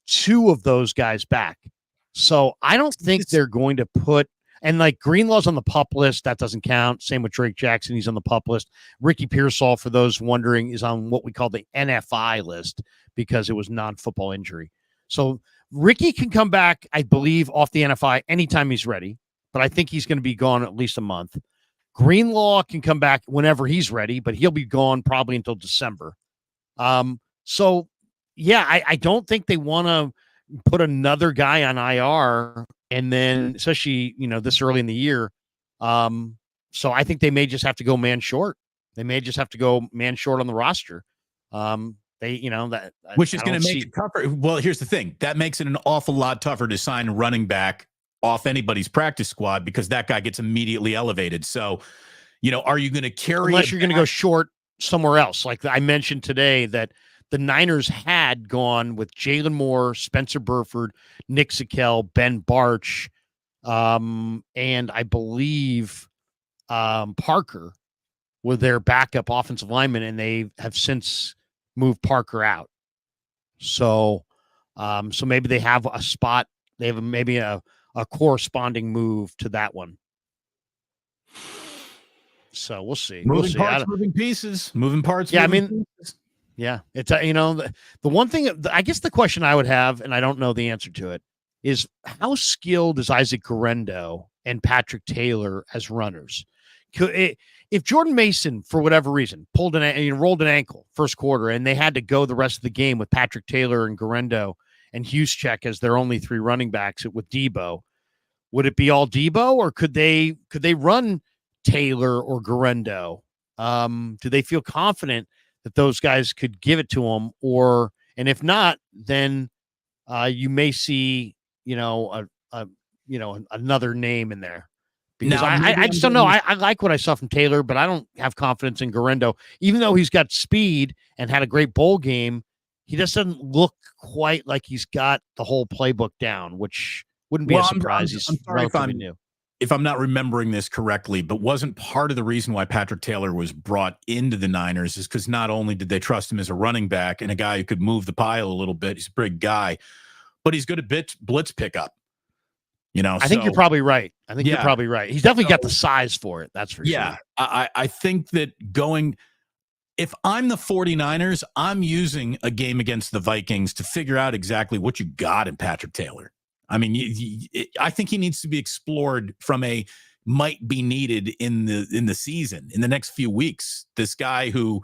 2 of those guys back. So I don't think they're going to put, and Greenlaw's on the PUP list. That doesn't count. Same with Drake Jackson. He's on the PUP list. Ricky Pearsall, for those wondering, is on what we call the NFI list because it was non-football injury. So Ricky can come back, I believe, off the NFI anytime he's ready, but I think he's going to be gone at least a month. Greenlaw can come back whenever he's ready, but he'll be gone probably until December. So yeah, I don't think they want to put another guy on IR, and then especially this early in the year. So I think they may just have to go man short. They may just have to go man short on the roster. Which is going to make it tougher. Well, here's the thing. That makes it an awful lot tougher to sign a running back off anybody's practice squad because that guy gets immediately elevated. So, are you going to carry unless you're going to go short somewhere else? Like I mentioned today that the Niners had gone with Jalen Moore, Spencer Burford, Nick Sikel, Ben Barch, and I believe Parker were their backup offensive lineman, and they have since moved Parker out. So maybe they have a spot. They have maybe a corresponding move to that one. So we'll see. Moving parts, moving pieces, moving parts. Yeah, moving pieces. Yeah, it's the one thing. I guess the question I would have, and I don't know the answer to it, is how skilled is Isaac Guerrero and Patrick Taylor as runners? If Jordan Mason, for whatever reason, rolled an ankle first quarter, and they had to go the rest of the game with Patrick Taylor and Guerrero and Juszczyk as their only 3 running backs with Debo, would it be all Debo, or could they run Taylor or Guerrero? Do they feel confident that those guys could give it to them, and if not, then you may see, another name in there. Because I just don't know. I like what I saw from Taylor, but I don't have confidence in Guerrero. Even though he's got speed and had a great bowl game, he just doesn't look quite like he's got the whole playbook down, which wouldn't be a surprise. He's relatively new. If I'm not remembering this correctly, but wasn't part of the reason why Patrick Taylor was brought into the Niners is because not only did they trust him as a running back and a guy who could move the pile a little bit, he's a big guy, but he's good at blitz pickup. I think you're probably right. You're probably right. He's definitely got the size for it. That's for sure. Yeah, I think that if I'm the 49ers, I'm using a game against the Vikings to figure out exactly what you got in Patrick Taylor. I mean, I think he needs to be explored from a might be needed in the season, in the next few weeks. This guy who,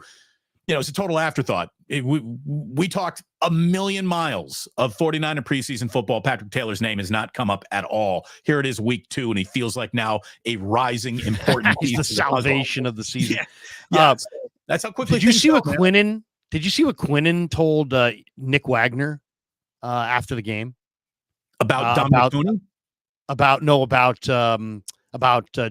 it's a total afterthought. We talked a million miles of 49er preseason football. Patrick Taylor's name has not come up at all. Here it is, week 2, and he feels like now a rising important He's the salvation of the season. Yeah, that's how quickly. Did you see what Quinnen? Did you see what Quinnen told Nick Wagner after the game about Dominick Puni? About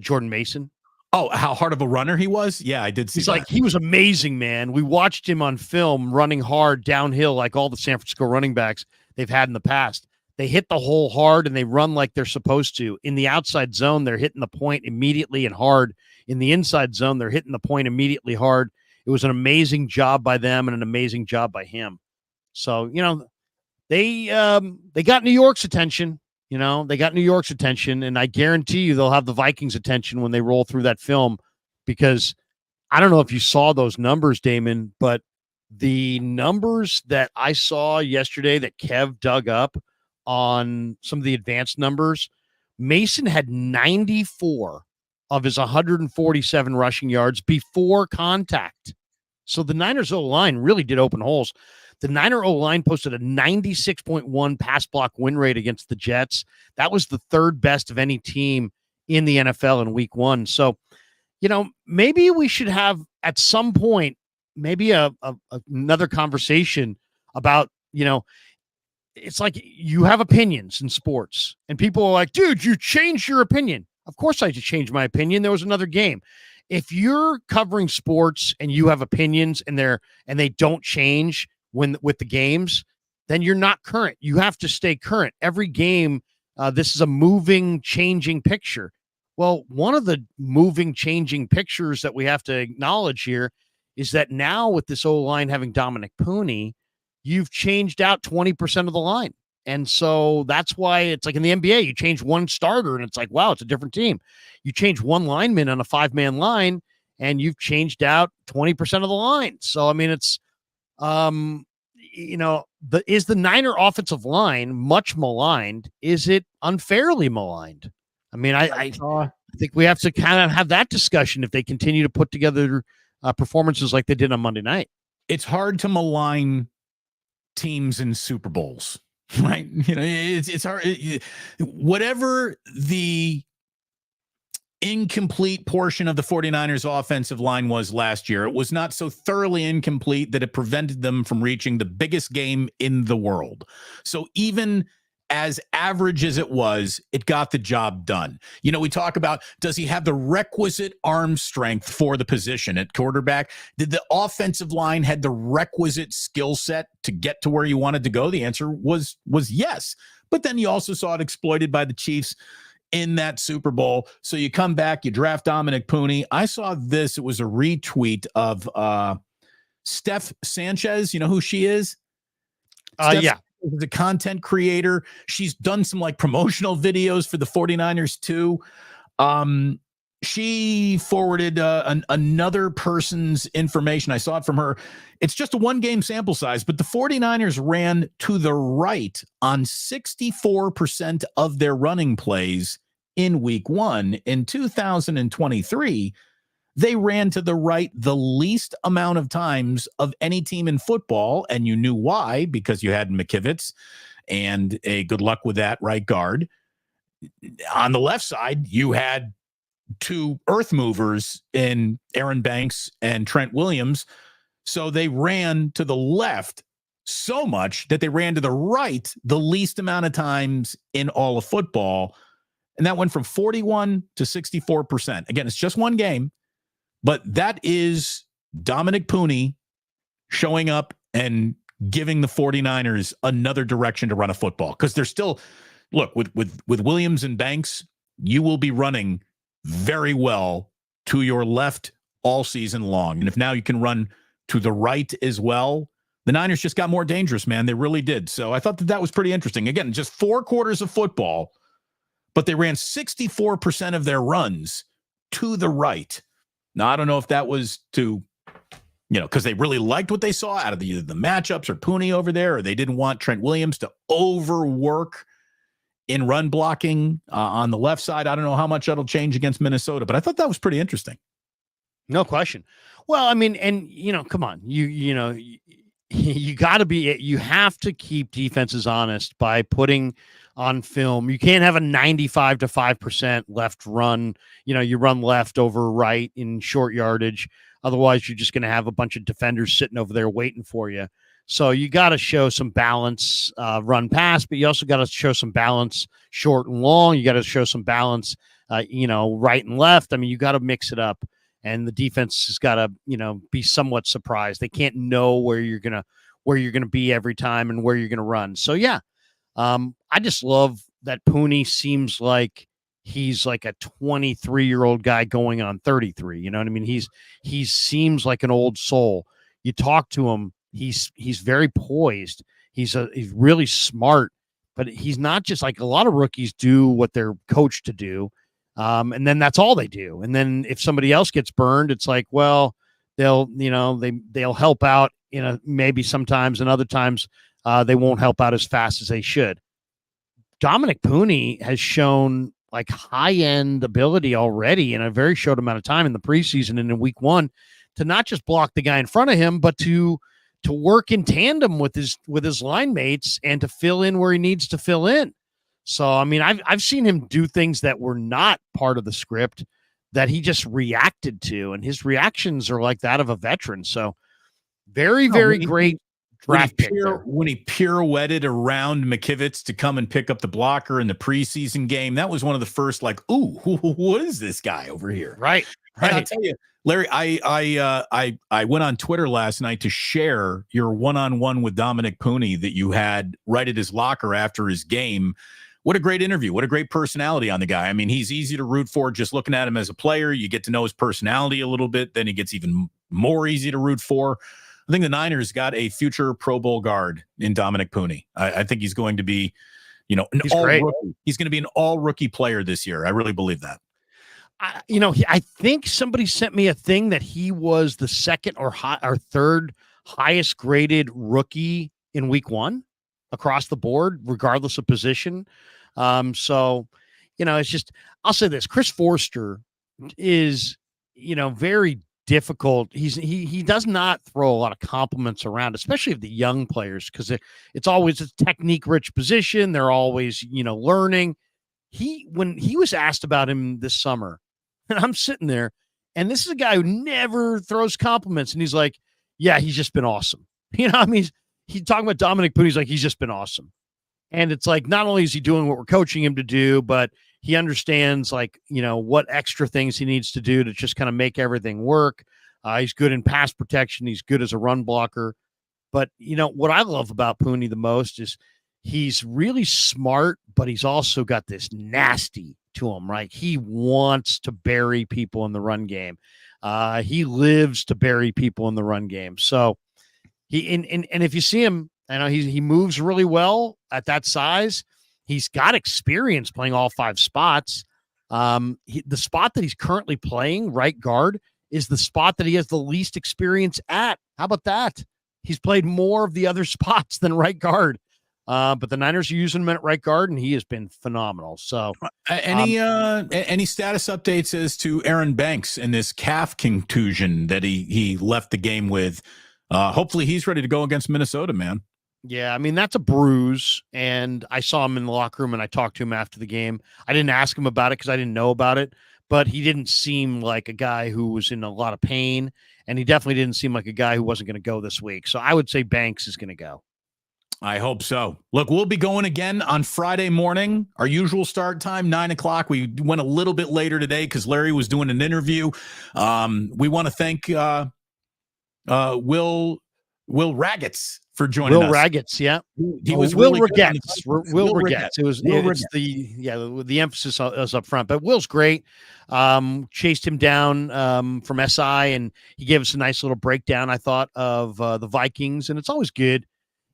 Jordan Mason. Oh, how hard of a runner he was? Yeah, I did see. He's like, he was amazing, man. We watched him on film running hard downhill like all the San Francisco running backs they've had in the past. They hit the hole hard and they run like they're supposed to. In the outside zone, they're hitting the point immediately and hard. In the inside zone, they're hitting the point immediately hard. It was an amazing job by them and an amazing job by him. So, they got New York's attention. They got New York's attention, and I guarantee you they'll have the Vikings' attention when they roll through that film, because I don't know if you saw those numbers, Damon, but the numbers that I saw yesterday that Kev dug up on some of the advanced numbers, Mason had 94 of his 147 rushing yards before contact. So the Niners O-line really did open holes. The Niner O-line posted a 96.1 pass block win rate against the Jets. That was the third best of any team in the NFL in week 1. So, maybe we should have at some point, maybe another conversation about, it's like you have opinions in sports and people are like, dude, you changed your opinion. Of course I changed my opinion. There was another game. If you're covering sports and you have opinions and they don't change with the games, then you're not current. You have to stay current. Every game, this is a moving, changing picture. Well, one of the moving, changing pictures that we have to acknowledge here is that now with this O-line having Dominick Puni, you've changed out 20% of the line. And so that's why it's like in the NBA, you change one starter and it's like, wow, it's a different team. You change one lineman on a 5-man line and you've changed out 20% of the line. So, I mean, it's, is the Niner offensive line much maligned? Is it unfairly maligned? I mean, I think we have to kind of have that discussion if they continue to put together performances like they did on Monday night. It's hard to malign teams in Super Bowls, right? It's hard. Whatever the incomplete portion of the 49ers offensive line was last year, it was not so thoroughly incomplete that it prevented them from reaching the biggest game in the world. So even as average as it was, it got the job done. We talk about, does he have the requisite arm strength for the position at quarterback? Did the offensive line had the requisite skill set to get to where you wanted to go? The answer was yes. But then you also saw it exploited by the Chiefs in that Super Bowl. So you come back, you draft Dominick Puni. I saw this. It was a retweet of Steph Sanchez. You know who she is? Yeah. The content creator. She's done some promotional videos for the 49ers too. She forwarded another person's information. I saw it from her. It's just a 1-game sample size, but the 49ers ran to the right on 64% of their running plays in week 1. In 2023, they ran to the right the least amount of times of any team in football, and you knew why, because you had McKivitz and a good luck with that right guard. On the left side, you had 2 earth movers in Aaron Banks and Trent Williams. So they ran to the left so much that they ran to the right the least amount of times in all of football. And that went from 41 to 64%. Again, it's just 1 game, but that is Dominick Puni showing up and giving the 49ers another direction to run a football. Because they're still, look, with Williams and Banks, you will be running very well to your left all season long. And if now you can run to the right as well, the Niners just got more dangerous, man. They really did. So I thought that was pretty interesting. Again, just 4 quarters of football, but they ran 64% of their runs to the right. Now, I don't know if that was to, because they really liked what they saw out of either the matchups or Puni over there, or they didn't want Trent Williams to overwork in run blocking on the left side. I don't know how much that'll change against Minnesota, but I thought that was pretty interesting. No question. Well, I mean, and come on, you got to be, you have to keep defenses honest by putting on film. You can't have a 95 to 5% left run. You run left over right in short yardage. Otherwise, you're just going to have a bunch of defenders sitting over there waiting for you. So you got to show some balance, run pass, but you also got to show some balance short and long. You got to show some balance, right and left. I mean, you got to mix it up, and the defense has got to, be somewhat surprised. They can't know where you're gonna be every time and where you're gonna run. So yeah, I just love that Puni seems like he's like a 23-year-old guy going on 33. You know what I mean? He seems like an old soul. You talk to him. He's very poised. He's really smart, but he's not just like a lot of rookies do what they're coached to do. And then that's all they do. And then if somebody else gets burned, it's like, well, they'll help out, maybe sometimes, and other times they won't help out as fast as they should. Dominick Puni has shown like high-end ability already in a very short amount of time in the preseason and in week 1 to not just block the guy in front of him, but to work in tandem with his line mates and to fill in where he needs to fill in. So, I mean, I've seen him do things that were not part of the script that he just reacted to, and his reactions are like that of a veteran. So very great draft pick there. When he pirouetted around McKivitz to come and pick up the blocker in the preseason game, that was one of the first like, ooh, what is this guy over here? Right. And I'll tell you, Larry, I went on Twitter last night to share your one-on-one with Dominick Puni that you had right at his locker after his game. What a great interview. What a great personality on the guy. I mean, he's easy to root for just looking at him as a player. You get to know his personality a little bit. Then he gets even more easy to root for. I think the Niners got a future Pro Bowl guard in Dominick Puni. I think he's going to be, an all-rookie. He's going to be an all-rookie player this year. I really believe that. I think somebody sent me a thing that he was the second or third highest graded rookie in week 1 across the board, regardless of position. So, it's just, I'll say this, Chris Forster is, very difficult. He does not throw a lot of compliments around, especially of the young players, because it's always a technique rich position. They're always, learning. When he was asked about him this summer, and I'm sitting there, and this is a guy who never throws compliments, and he's like, yeah, he's just been awesome. I mean, he's talking about Dominick Puni. He's like, he's just been awesome. And it's like, not only is he doing what we're coaching him to do, but he understands like, what extra things he needs to do to just kind of make everything work. He's good in pass protection. He's good as a run blocker. But, what I love about Puni the most is he's really smart, but he's also got this nasty to him, right? He wants to bury people in the run game. He lives to bury people in the run game. So and if you see him, I know he moves really well at that size. He's got experience playing all 5 spots. The spot that he's currently playing, right guard, is the spot that he has the least experience at. How about that? He's played more of the other spots than right guard. But the Niners are using him at right guard, and he has been phenomenal. So, any status updates as to Aaron Banks and this calf contusion that he left the game with? Hopefully, he's ready to go against Minnesota, man. Yeah, I mean, that's a bruise, and I saw him in the locker room, and I talked to him after the game. I didn't ask him about it because I didn't know about it, but he didn't seem like a guy who was in a lot of pain, and he definitely didn't seem like a guy who wasn't going to go this week. So I would say Banks is going to go. I hope so. Look, we'll be going again on Friday morning. Our usual start time, 9 o'clock. We went a little bit later today because Larry was doing an interview. We want to thank Will Ragatz for joining us. Will Ragatz, yeah. He was Will really Ragatz. Will Ragatz. The emphasis is up front, but Will's great. Chased him down from SI, and he gave us a nice little breakdown, I thought, of the Vikings, and it's always good.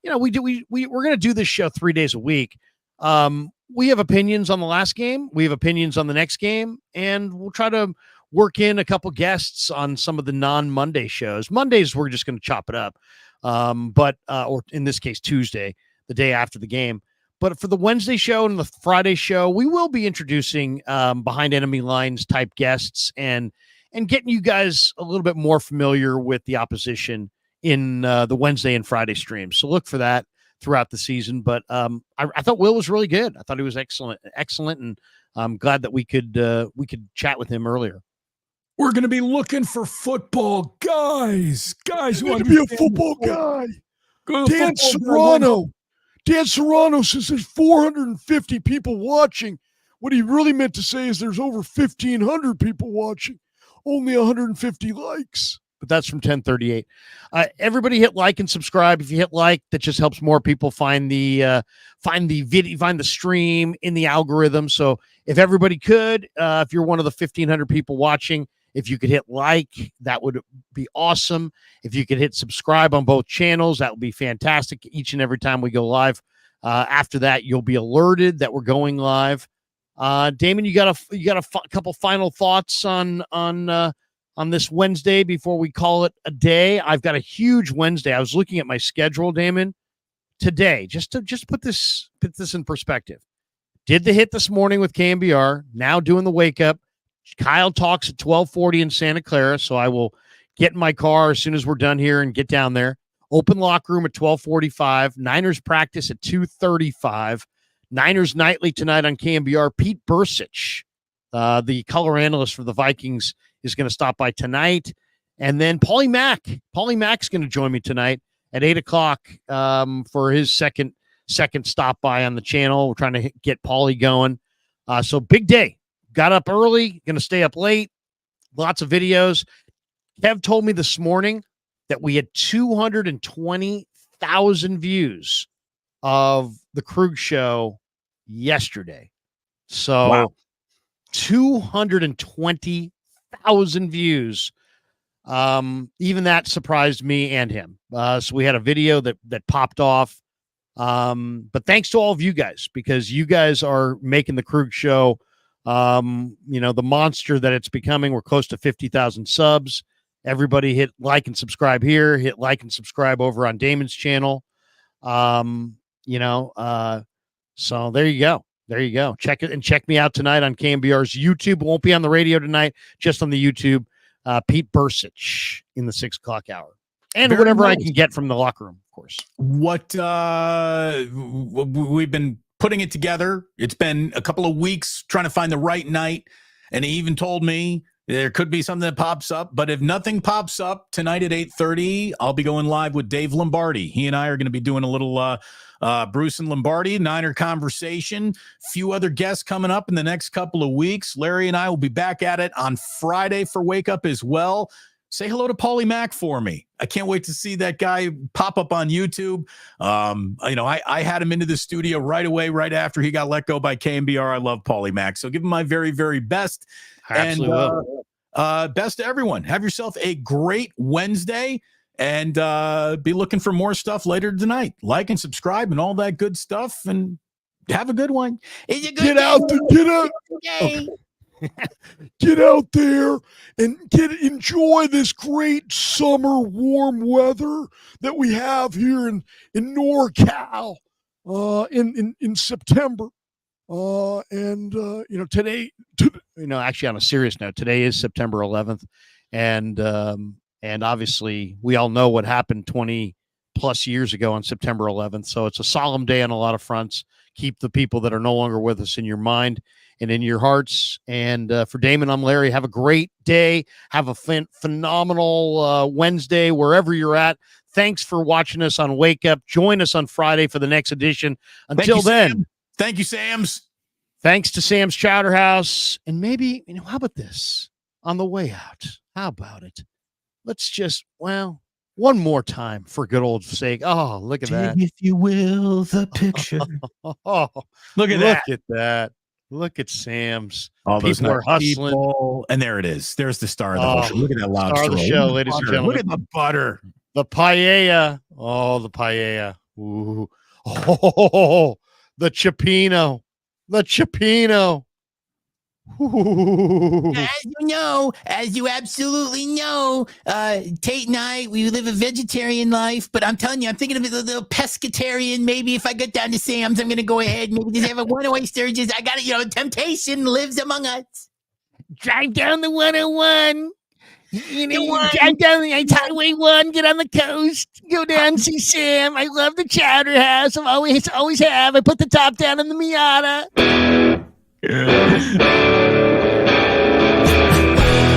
We're going to do this show 3 days a week. We have opinions on the last game. We have opinions on the next game, and we'll try to work in a couple guests on some of the non-Monday shows. Mondays, we're just going to chop it up. Or in this case, Tuesday, the day after the game. But for the Wednesday show and the Friday show, we will be introducing behind enemy lines type guests and getting you guys a little bit more familiar with the opposition in the Wednesday and Friday streams. So look for that throughout the season. But I thought Will was really good. I thought he was excellent, and I'm glad that we could chat with him earlier. We're going to be looking for football guys who want to be a football guy. Dan Serrano says there's 450 people watching. What he really meant to say is there's over 1,500 people watching. Only 150 likes. But that's from 1038. Everybody hit like and subscribe. If you hit like, that just helps more people find the video, find the stream in the algorithm. So if everybody could, if you're one of the 1,500 people watching, if you could hit like, that would be awesome. If you could hit subscribe on both channels, that would be fantastic. Each and every time we go live. After that, you'll be alerted that we're going live. Damon, you got a couple final thoughts on this Wednesday before we call it a day? I've got a huge Wednesday. I was looking at my schedule, Damon, today, just to put this in perspective. Did the hit this morning with KMBR, now doing the wake up. Kyle talks at 12:40 in Santa Clara, so I will get in my car as soon as we're done here and get down there. Open locker room at 12:45. Niners practice at 2:35. Niners Nightly tonight on KMBR. Pete Bursich, the color analyst for the Vikings, is going to stop by tonight. And then Paulie Mack's going to join me tonight at 8 o'clock for his second stop by on the channel. We're trying to get Paulie going. So big day. Got up early, going to stay up late. Lots of videos. Kev told me this morning that we had 220,000 views of the Krug show yesterday. So wow. 220,000 views. Even that surprised me and him. So we had a video that popped off. But thanks to all of you guys, because you guys are making the Krug show, the monster that it's becoming. We're close to 50,000 subs. Everybody hit like and subscribe here. Hit like and subscribe over on Damon's channel. So there you go. There you go. Check it and check me out tonight on KMBR's YouTube. Won't be on the radio tonight, just on the YouTube. Pete Bursich in the 6 o'clock hour. And very whatever nice. I can get from the locker room, of course. What we've been putting it together. It's been a couple of weeks trying to find the right night. And he even told me there could be something that pops up. But if nothing pops up tonight at 8:30, I'll be going live with Dave Lombardi. He and I are going to be doing a little Bruce and Lombardi Niner conversation. Few other guests coming up in the next couple of weeks. Larry and I will be back at it on Friday for Wake Up as well. Say hello to Paulie Mack for me. I can't wait to see that guy pop up on YouTube. I had him into the studio right away, right after he got let go by KMBR. I love Paulie Mack. So give him my very, very best. Absolutely. And best to everyone. Have yourself a great Wednesday, and be looking for more stuff later tonight. Like and subscribe and all that good stuff, and have a good one. Get out. Okay. Get out there and enjoy this great summer warm weather that we have here in NorCal in September. Today, actually on a serious note, today is September 11th, and obviously we all know what happened 20 plus years ago on September 11th. So it's a solemn day on a lot of fronts. Keep the people that are no longer with us in your mind and in your hearts. And for Damon, I'm Larry. Have a great day. Have a phenomenal Wednesday, wherever you're at. Thanks for watching us on Wake Up. Join us on Friday for the next edition. Until then. Sam. Thank you, Sam's. Thanks to Sam's Chowder House. And maybe, how about this? On the way out, how about it? Let's just, one more time for good old sake. Oh, look at that. If you will, the picture. Look at that. Look at Sam's. All those people are hustling. People. And there it is. There's the star of the whole show. Look at that loud star of the show, ladies and gentlemen. Look at the butter. The paella. Oh, the paella. Ooh. Oh, the cioppino. The cioppino. As you absolutely know, Tate and I, we live a vegetarian life, but I'm telling you, I'm thinking of a little pescatarian. Maybe if I get down to Sam's, I'm going to go ahead and maybe just have one oyster. I got it, temptation lives among us. Drive down the 101. Drive down the Highway 1, get on the coast, go down, see Sam. I love the Chowder House. I've always have. I put the top down on the Miata.